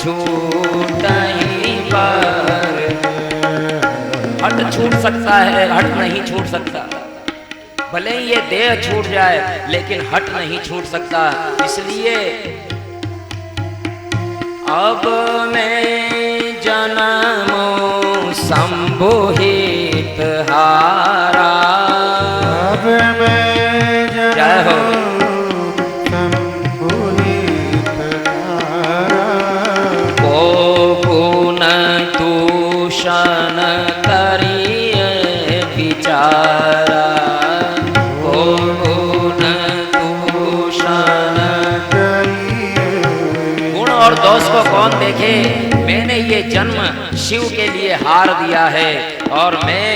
छूट ही पर। हट छूट सकता है, हट नहीं छूट सकता। भले ही ये देह छूट जाए लेकिन हट नहीं छूट सकता। इसलिए अब मैं जन्मों संभोहित हारा, अब मैं जय हो संभोहित हारा, को गुण दूषण करिए विचारा, को गुण दूषण। गुण और दोष को कौन देखे? मैंने ये जन्म शिव के लिए हार दिया है। और मैं,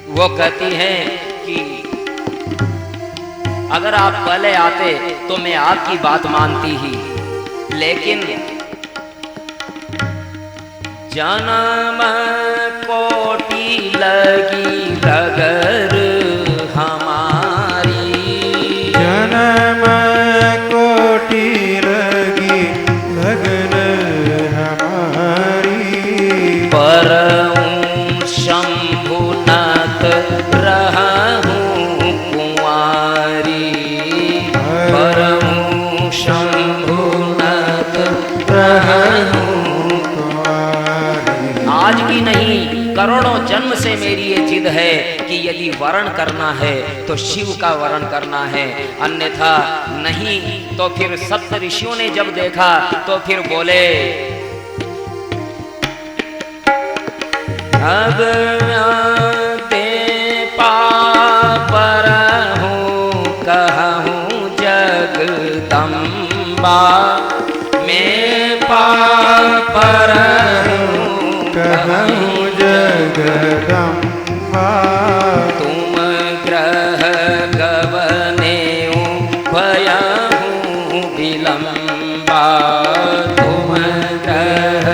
वो कहती हैं कि अगर आप पहले आते तो मैं आपकी बात मानती ही, लेकिन जन्म कोटि लगी रगर हमारी, जन्म कोटि लगी लगन हमारी, परऊं शंभुनाथ रहूं कुंवारी, परऊं शंभुनाथ रहूं। आज की नहीं, करोड़ों जन्म से मेरी ये जिद है कि यदि वर्ण करना है तो शिव का वर्ण करना है, अन्यथा नहीं। तो फिर सप्त ऋषियों ने जब देखा तो फिर बोले, अब ते पापर हूँ कहूँ जगदम्बा, मैं पापर हूँ कहूँ जगदम्बा, तुम ग्रह गवने भयहूँ विलम्बा, तुम ग्रह।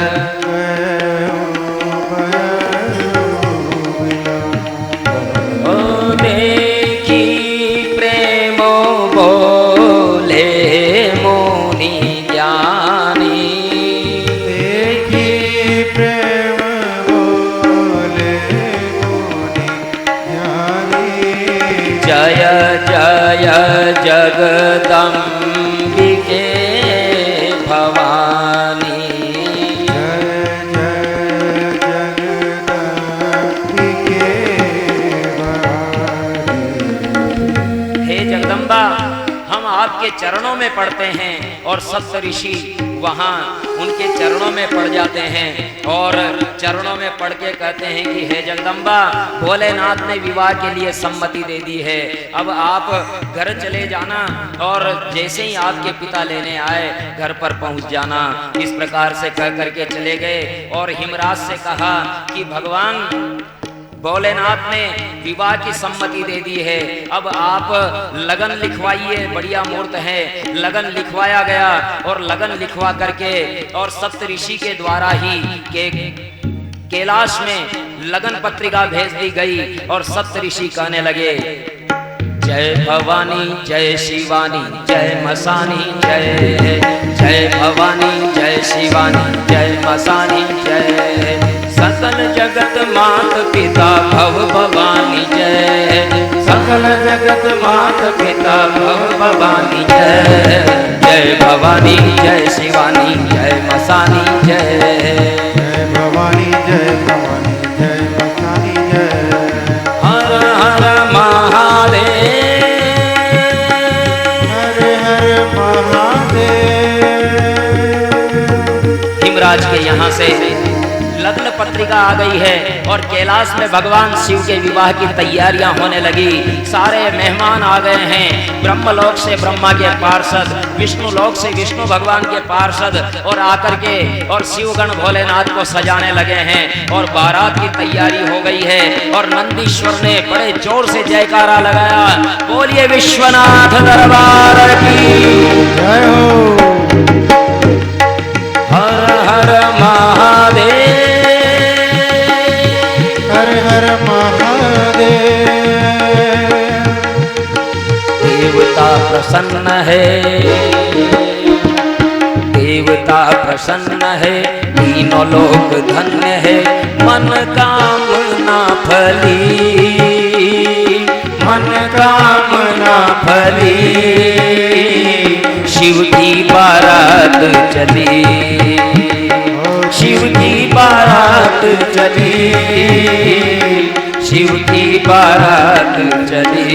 ओ देखी प्रेमो बोले मुनि ज्ञानी, देखी प्रेम बोले मुनि ज्ञानी, जय जय जगदम्बिके भवानी, जय जय जगदम्बिके भवानी। हे जगदम्बा, हम आपके आपके चरणों में पड़ते हैं और सप्त ऋषि वहां उनके चरणों में पड़ जाते हैं और चरणों में पड़ के कहते हैं कि हे जगदम्बा, भोलेनाथ ने विवाह के लिए सम्मति दे दी है, अब आप घर चले जाना और जैसे ही आपके पिता लेने आए घर पर पहुंच जाना। इस प्रकार से कह करके चले गए और हिमराज से कहा कि भगवान भोलेनाथ ने विवाह की सम्मति दे दी है, अब आप लगन लिखवाइए, बढ़िया मुहूर्त है। लगन लिखवाया गया और लगन लिखवा करके और सप्त ऋषि के द्वारा ही कैलाश में लगन पत्रिका भेज दी गई और सप्त ऋषि कहने लगे जय भवानी जय शिवानी जय मसानी जय, जय भवानी जय शिवानी जय मसानी जय, सकल जगत मात पिता भव भवानी जय, सकल जगत मात पिता भव भवानी जय, जय भवानी जय शिवानी जय मसानी जय, जय भवानी जय भवानी जय मसानी जय। हर हर महादेव, हर हर महादेव। हिमराज के यहाँ से लग्न पत्रिका आ गई है और कैलाश में भगवान शिव के विवाह की तैयारियां होने लगी। सारे मेहमान आ गए हैं, ब्रह्मलोक से ब्रह्मा के पार्षद, विष्णु लोक से विष्णु भगवान के पार्षद और आकर के और शिवगण भोलेनाथ को सजाने लगे हैं और बारात की तैयारी हो गई है। और नंदीश्वर ने बड़े जोर से जयकारा लगाया, बोलिए विश्वनाथ दरबार की जय हो। हर हर महादेव, हर हर महादेव। देवता प्रसन्न है, देवता प्रसन्न है, तीनों लोक धन्य है, मन कामना फली, मन कामना फली, शिव की बारात चली, शिव की बारात चली, शिव की बारात चली।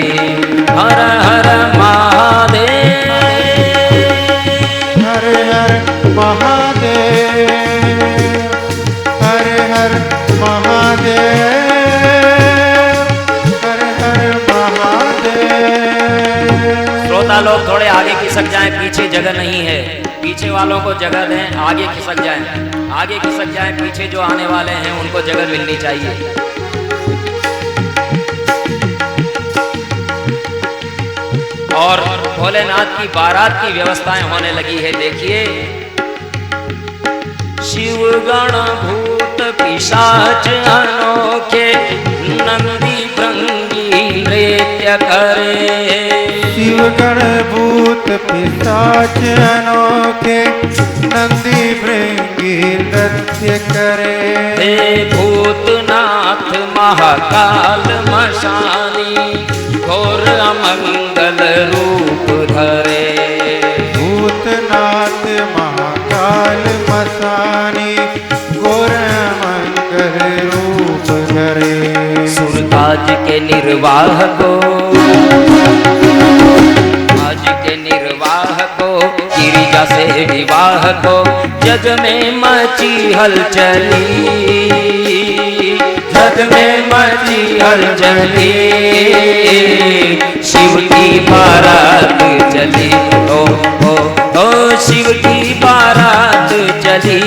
हर हर महादेव, हर हर महादेव, हर हर महादेव, हर हर महादेव। श्रोता लोग थोड़े आगे खिसक जाएं, पीछे जगह नहीं है, पीछे वालों को जगह दें, आगे खिसक जाएं, आगे खिसक जाएं, पीछे जो आने वाले हैं उनको जगह मिलनी चाहिए। और भोलेनाथ की बारात की व्यवस्थाएं होने लगी है। देखिए, शिवगण भूत पिशाच अनोखे, नंदी भृंगी नृत्य करे, शिवगण भूत पिशाच अनोखे, नंदी भृंगी नृत्य करे। हे भूतनाथ महाकाल मशानी, घोर अमंगल रूप धरे, भूतनाथ महाकाल मसानी, घोर अमंगल रूप धरे। सुरताज के निर्वाह को, आज के निर्वाह को, गिरिजा से विवाह को, जग में मची हलचली, जग में मची हलचली, शिव की बारात चली, ओ शिव की बारात चली,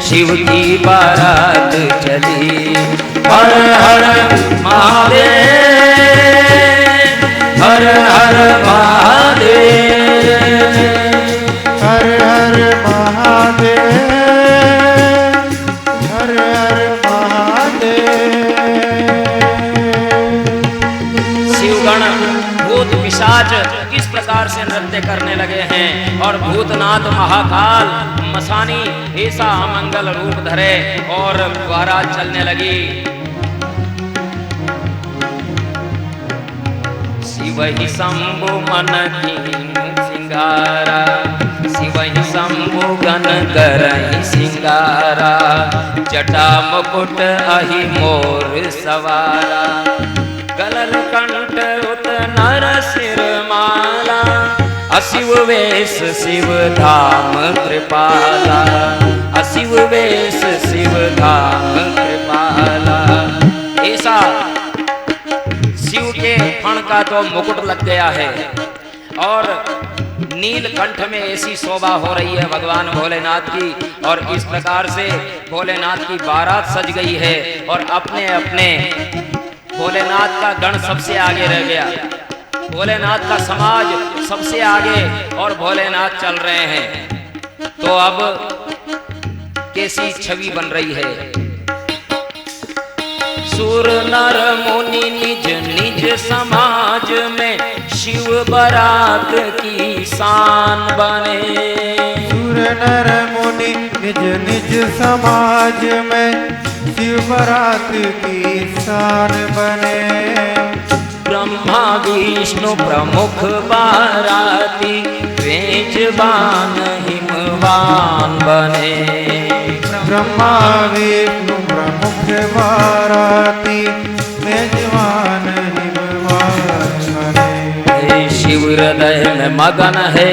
शिव की बारात चली। हर हर महादेव, हर हर महादेव, हर हर महादेव, हर हर महादेव। शिवगण भूत पिशाच इस प्रकार से नृत्य करने लगे हैं और भूतनाथ महाकाल मसानी ऐसा अमंगल रूप धरे और बारात चलने लगी। शिव ही शंभु मन कीन सिंगारा, शिव ही शंभु गण करहि सिंगारा, जटा मुकुट अहि मोर सवारा, गलल कंठ उत नर सिर मान, माला, अशिव वेश शिव धाम कृपाला, अशिव वेश शिव धाम कृपाला। ऐसा शिव के फण का तो मुकुट लग गया है और नीलकंठ में ऐसी शोभा हो रही है भगवान भोलेनाथ की, और इस प्रकार से भोलेनाथ की बारात सज गई है और अपने अपने भोलेनाथ का गण सबसे आगे रह गया, भोलेनाथ का समाज सबसे आगे और भोलेनाथ चल रहे हैं। तो अब कैसी छवि बन रही है, सुर नर मुनि निज निज समाज में शिव बारात की शान बने। सुर नर मुनि निज निज समाज में शिव बारात की शान बने। ब्रह्मा विष्णु प्रमुख बाराती, मेजबान हिमवान बने। ब्रह्मा विष्णु प्रमुख बाराती, मेजबान हिमवान बने। शिव हृदय में मगन है,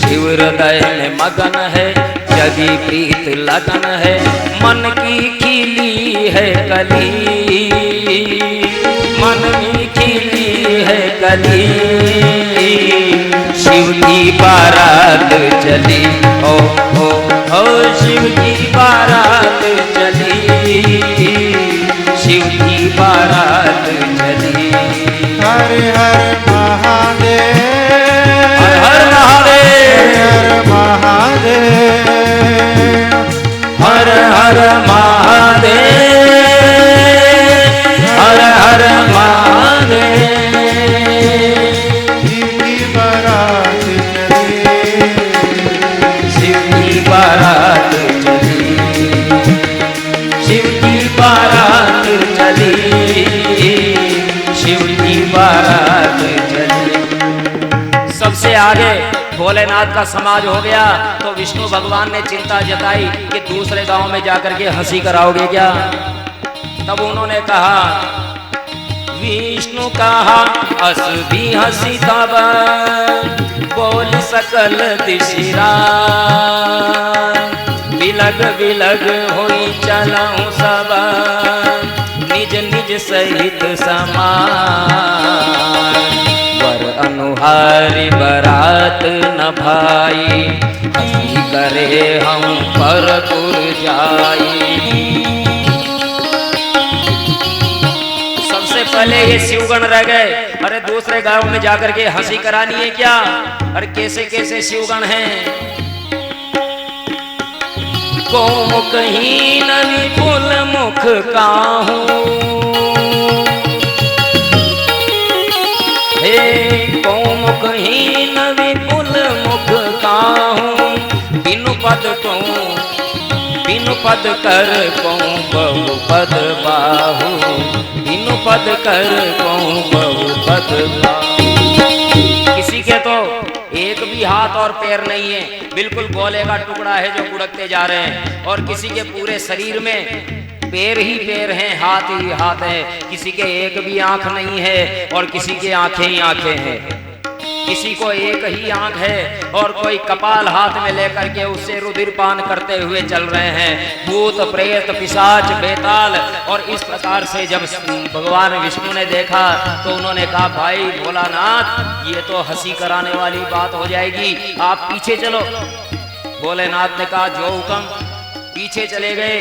शिव हृदय में मगन है, जगी प्रीत लगन है, मन की खिली है कली, मन में खिली है कली। शिव की बारात चली, ओ ओ ओ शिव की बारात चली, शिव की बारात चली। हर हर महादेव, हर हर महादेव, हर महादेव, हर हर महादेव, हर हर महादेव। शिव की बारात चली, शिव की बारात चली, शिव की बारात चली, शिव की बारात चली। सबसे आगे भोलेनाथ का समाज हो गया तो विष्णु भगवान ने चिंता जताई कि दूसरे गांव में जाकर के हंसी कराओगे क्या। तब उन्होंने कहा, विष्णु कहा अस भी हंसी तब, बोल सकल दिशिरा, बिलग बिलग होई चलऊं सब, निज निज सहित समान। वर अनुहारी बरात न भाई, हंसी करे हम पर तुर जाई। सबसे पहले ये शिवगण रह गए, अरे दूसरे गांव में जाकर के हंसी करानी है क्या। अरे कैसे कैसे शिवगण हैं, कोमुख हीन विपुल मुख काहू, हे कोमुख हीन विपुल मुख काहू, बिनु पद को बिनु पद कर को बहु पद बाहू, बिनु पद कर को बहु पद बाहू। किसी के तो एक भी हाथ और पैर नहीं है, बिल्कुल गोले का टुकड़ा है जो बुड़कते जा रहे हैं, और किसी के पूरे शरीर में पैर ही पैर हैं, हाथ ही हाथ हैं, किसी के एक भी आंख नहीं है और किसी के आंखें ही आंखें हैं, किसी को एक ही आंख है और कोई कपाल हाथ में लेकर के उससे रुधिर पान करते हुए चल रहे हैं। भूत प्रेत पिशाच बेताल। और इस प्रकार से जब भगवान विष्णु ने देखा तो उन्होंने कहा, भाई भोलानाथ ये तो हंसी कराने वाली बात हो जाएगी, आप पीछे चलो। भोलेनाथ ने कहा, जो हुक्म। पीछे चले गए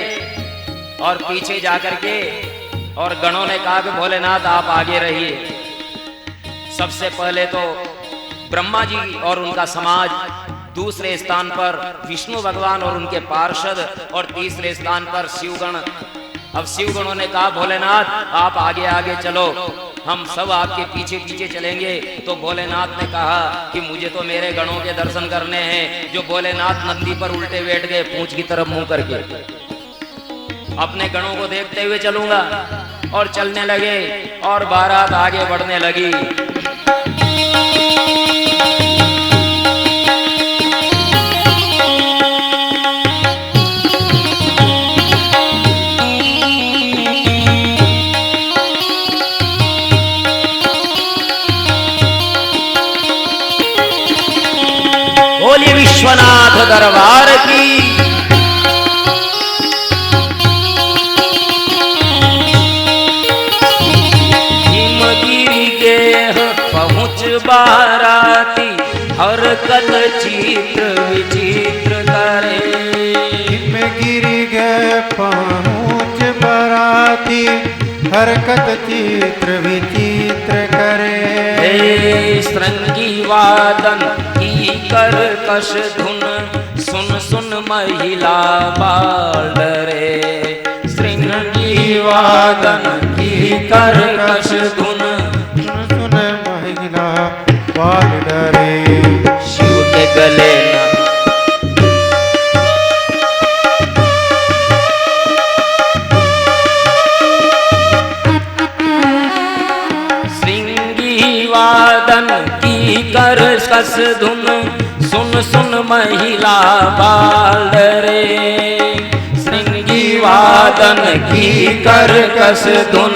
और पीछे जाकर के और गणों ने कहा कि भोलेनाथ आप आगे रहिए। सबसे पहले तो ब्रह्मा जी और उनका समाज, दूसरे स्थान पर विष्णु भगवान और उनके पार्षद, और तीसरे स्थान पर शिवगण। अब शिवगणों ने कहा, भोलेनाथ आप आगे आगे चलो, हम सब आपके पीछे पीछे चलेंगे। तो भोलेनाथ ने कहा कि मुझे तो मेरे गणों के दर्शन करने हैं। जो भोलेनाथ नंदी पर उल्टे बैठ गए, पूंछ की तरफ मुंह करके। अपने गणों को देखते हुए चलूंगा, और चलने लगे और बारात आगे बढ़ने लगी। बोलिए विश्वनाथ दरबार की। हिमगिरी गेह पहुँच बाराती, हरकत चित्र विचित्र करे। हिमगिरी गए पहुँच बाराती, हरकत चित्र विचित्र करे। श्रृंगी वादन की कर्कश धुन, सुन सुन महिला बाल डरे। श्रृंगी वादन की कर्कश धुन, सुन सुन महिला बाल डरे। शिव के गले न वादन की कर्कश धुन, सुन सुन महिला बाल डरे। श्रृंगी वादन की कर्कश धुन,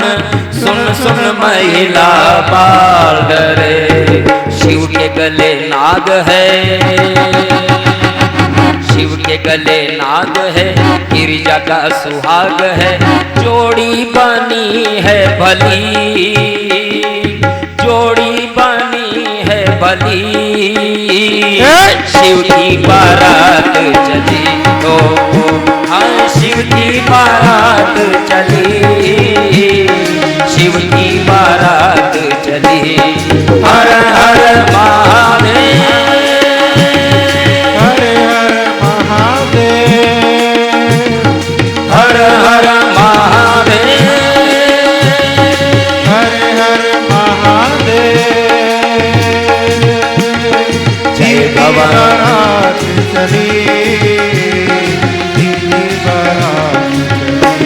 सुन सुन महिला बाल डरे। शिव के गले नाग है, शिव के गले नाग है, गिरिजा का सुहाग है। जोड़ी बनी है भली, जोड़ी बनी है भली। शिव की बारात चली तो, हाँ शिव की बारात चली, शिव की बारात चली। हर हर महादेव, हर हर महादेव, हर हर महादेव, हर हर महादेव। जय बारात चली, बारात चली।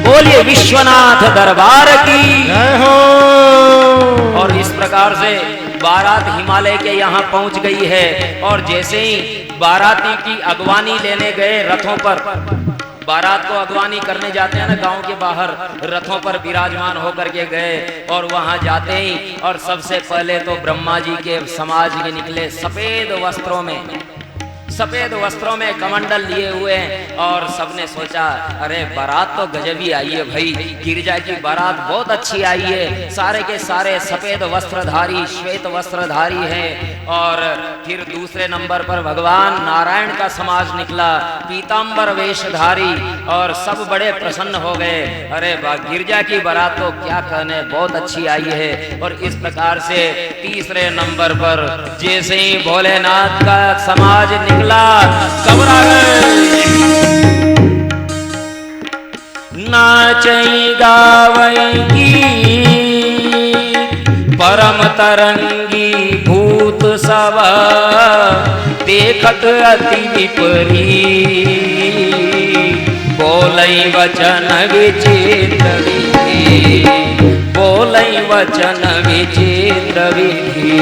बोलिए विश्वनाथ दरबार की जय हो। और इस प्रकार से बारात हिमालय के यहाँ पहुंच गई है। और जैसे ही बाराती की अगवानी लेने गए रथों पर, बारात को अगवानी करने जाते हैं ना गांव के बाहर, रथों पर विराजमान होकर के गए। और वहां जाते ही और सबसे पहले तो ब्रह्मा जी के समाज के निकले सफेद वस्त्रों में, सफेद वस्त्रों में कमंडल लिए हुए हैं। और सबने सोचा अरे बारात तो गजबी आई है भाई, गिरिजा की बारात बहुत अच्छी आई है। सारे के सारे सफेद वस्त्रधारी, श्वेत वस्त्रधारी हैं। और फिर दूसरे नंबर पर भगवान नारायण का समाज निकला, पीतांबर वेशधारी। और सब बड़े प्रसन्न हो गए, अरे गिरिजा की बारात तो क्या कहने, बहुत अच्छी आई है। और इस प्रकार से तीसरे नंबर पर जैसे ही भोलेनाथ का समाज निकला, घबरा गए। नाचई गावई परम तरंगी भूत सब, देखत अति विपरीत। बोलई वचन विचित्र विधि, बोलई वचन विचित्र विधि।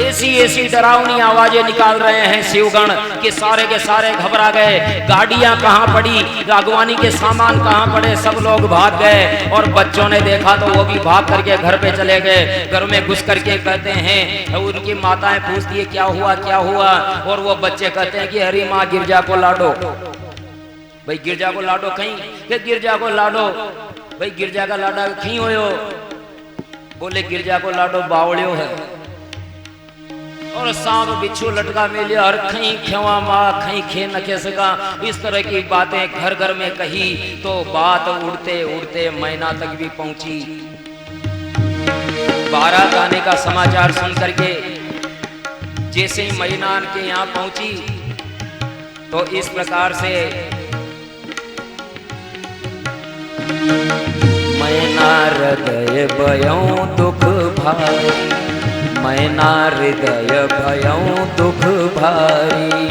ऐसी ऐसी डरावनी आवाजें निकाल रहे हैं शिवगण के सारे घबरा गए। गाड़ियां कहाँ पड़ी, अगवानी के सामान कहाँ पड़े, सब लोग भाग गए। और बच्चों ने देखा तो वो भी भाग करके घर पे चले गए। घर में घुस करके कहते हैं, उनकी माताएं पूछती है क्या हुआ क्या हुआ। और वो बच्चे कहते हैं कि हरी माँ गिरजा को लाडो। भाई गिरजा को लाडो कहीं, कि गिरजा को लाडो। भाई गिरजा का लाडा कहीं हो? बोले गिरजा को लाडो बावड़ियो है। और सांप बिच्छू लटका मिले, हर खई खेवा माँ खई खे नखे सका। इस तरह की बातें घर घर में कही तो बात उड़ते उड़ते मैना तक भी पहुंची। बारात आने का समाचार सुन करके जैसे ही मैना के यहाँ पहुंची तो इस प्रकार से मैना हृदय भयों दुख भाई, मैना हृदय भयों दुख भारी।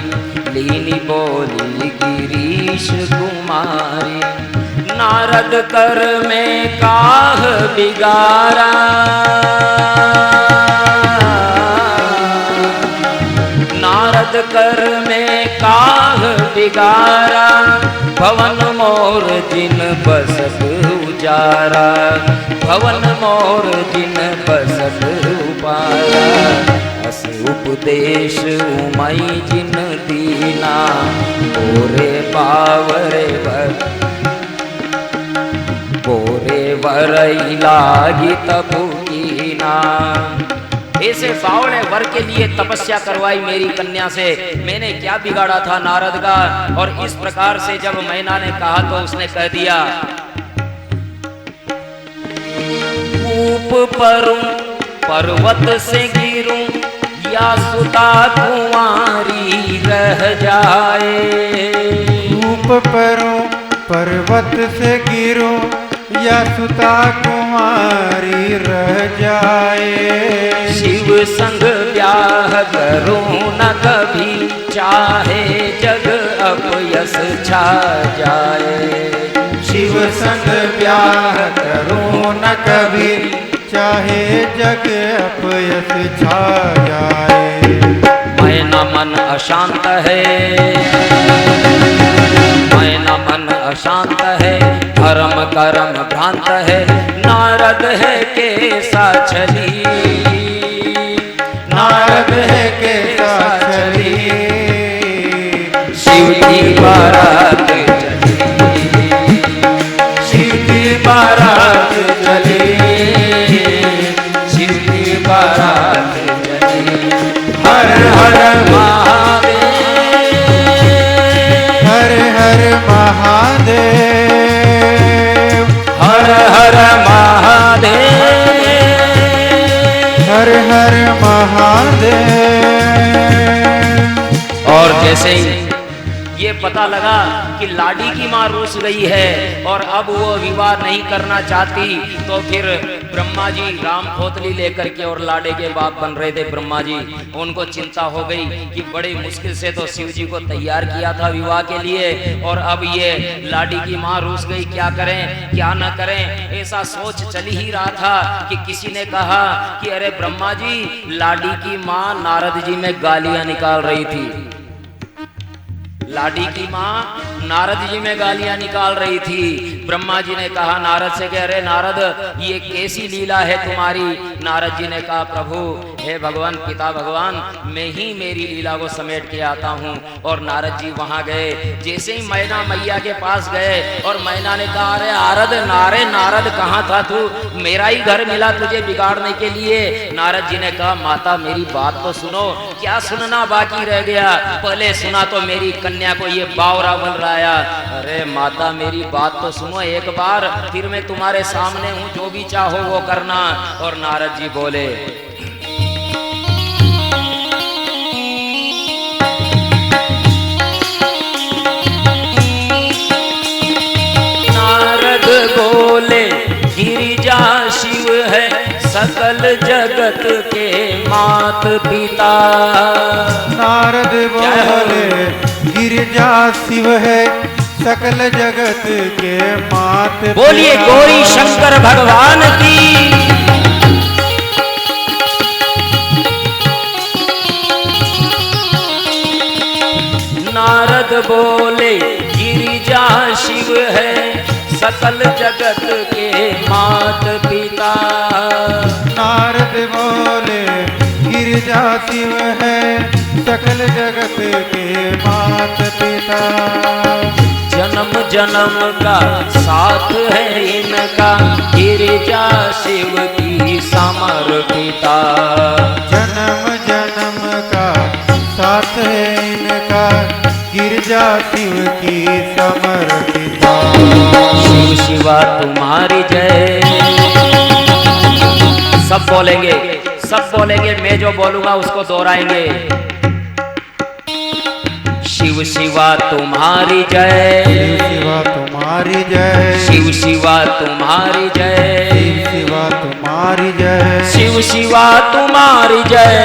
लीनी बोली गिरीश कुमारी, नारद कर में काह बिगारा। नारद कर में काह बिगारा, भवन मोर जिन बसत उजारा, भवन मोर जिन बसत उपारा। अस उपदेश उमई जिन दीना, बोरे बावरे वर बोरे वरई लागी तबु कीना। ऐसे बावड़े वर के लिए तपस्या करवाई मेरी कन्या से, मैंने क्या बिगाड़ा था नारद का। और इस प्रकार से जब मैना ने कहा तो उसने कह दिया, ऊप परूं पर्वत से गिरूं, या सुता कुंवारी रह जाए। ऊप परूं पर्वत से गिरूं, या सुता कुमारी रह जाए। शिव संग ब्याह करूं न कभी, चाहे जग अपयस छा जाए। शिव संग ब्याह करूं न कभी, चाहे जग अपयस छा जाए। मैना मन अशांत है, मैना मन अशांत है, धर्म कर्म भ्रांत है, नारद है कैसा छली, नारद है कैसा छली। शिव की बारात चली, शिव की बारात चली, शिव की बारात चली। हर हर महादेव, हर हर महादेव, हर हर महादेव, हर हर महादेव। और जैसे ही ये पता लगा कि लाडी की मां रूस गई है और अब वो विवाह नहीं करना चाहती, तो फिर ब्रह्मा जी राम खोतली लेकर के और लाडे के बाप बन रहे थे ब्रह्मा जी, उनको चिंता हो गई कि बड़ी मुश्किल से तो शिव जी को तैयार किया था विवाह के लिए, और अब ये लाडी की मां रूस गई, क्या करें क्या न करें, ऐसा सोच चल ही रहा था कि किसी ने कहा कि अरे ब्रह्मा जी, लाडी की मां नारद जी में गालियां निकाल रही थी, लाडी की माँ नारद जी में गालियां निकाल रही थी। ब्रह्मा जी ने कहा नारद से कि अरे नारद, ये कैसी लीला है तुम्हारी। नारद जी ने कहा प्रभु, हे भगवान पिता भगवान, मैं ही मेरी लीला को समेट के आता हूँ। और नारद जी वहां गए, जैसे ही मैना मैया के पास गए और मैना ने कहा अरे नारद कहाँ था तू, मेरा ही घर मिला तुझे बिगाड़ने के लिए। नारद जी ने कहा माता मेरी बात तो सुनो। क्या सुनना बाकी रह गया, पहले सुना तो मेरी कन्या को ये बावरा बन रहा। अरे माता मेरी बात तो सुनो एक बार, फिर मैं तुम्हारे सामने हूँ, जो भी चाहो वो करना। और नारद जी बोले नारद बोले गिरिजा शिव है सकल जगत के मात पिता। नारद बोले गिरिजा शिव है सकल जगत के मात पिता। बोलिए गौरी शंकर भगवान की। नारद बोले गिरिजा शिव है सकल जगत के मात पिता। नारद बोले गिरिजा शिव है सकल जगत के मात पिता। जन्म जन्म का साथ है इनका, गिरिजा शिव की समर्पिता। जन्म जन्म का साथ है इनका, गिरिजा शिव की समर्पिता। शिव शिवा तुम्हारी जय। सब बोलेंगे, मैं जो बोलूंगा उसको दोहराएंगे। शिव शिवा तुम्हारी जय, शिव शिवा तुम्हारी जय, शिव शिवा तुम्हारी जय, शिव शिवा तुम्हारी जय, शिव शिवा तुम्हारी जय,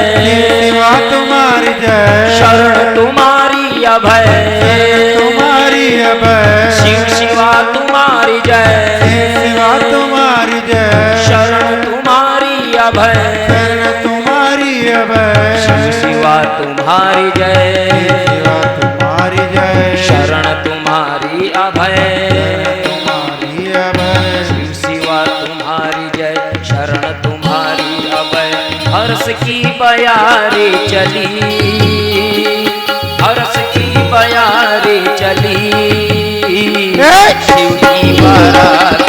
शिवा तुम्हारी जय, शरण तुम्हारी अभय, तुम्हारी अभय। शिव शिवा तुम्हारी जय, शिवा तुम्हारी जय, शरण तुम्हारी अभय, शरण तुम्हारी अभय। शिव शिवा तुम्हारी जय, शिवा तुम्हारी जय, शरण तुम्हारी अभय, तुम्हारी अभय, शिवा तुम्हारी जय, शरण तुम्हारी अभय। हर्ष की बयारी चली, हर्ष की बयारी चली, शिव की बारात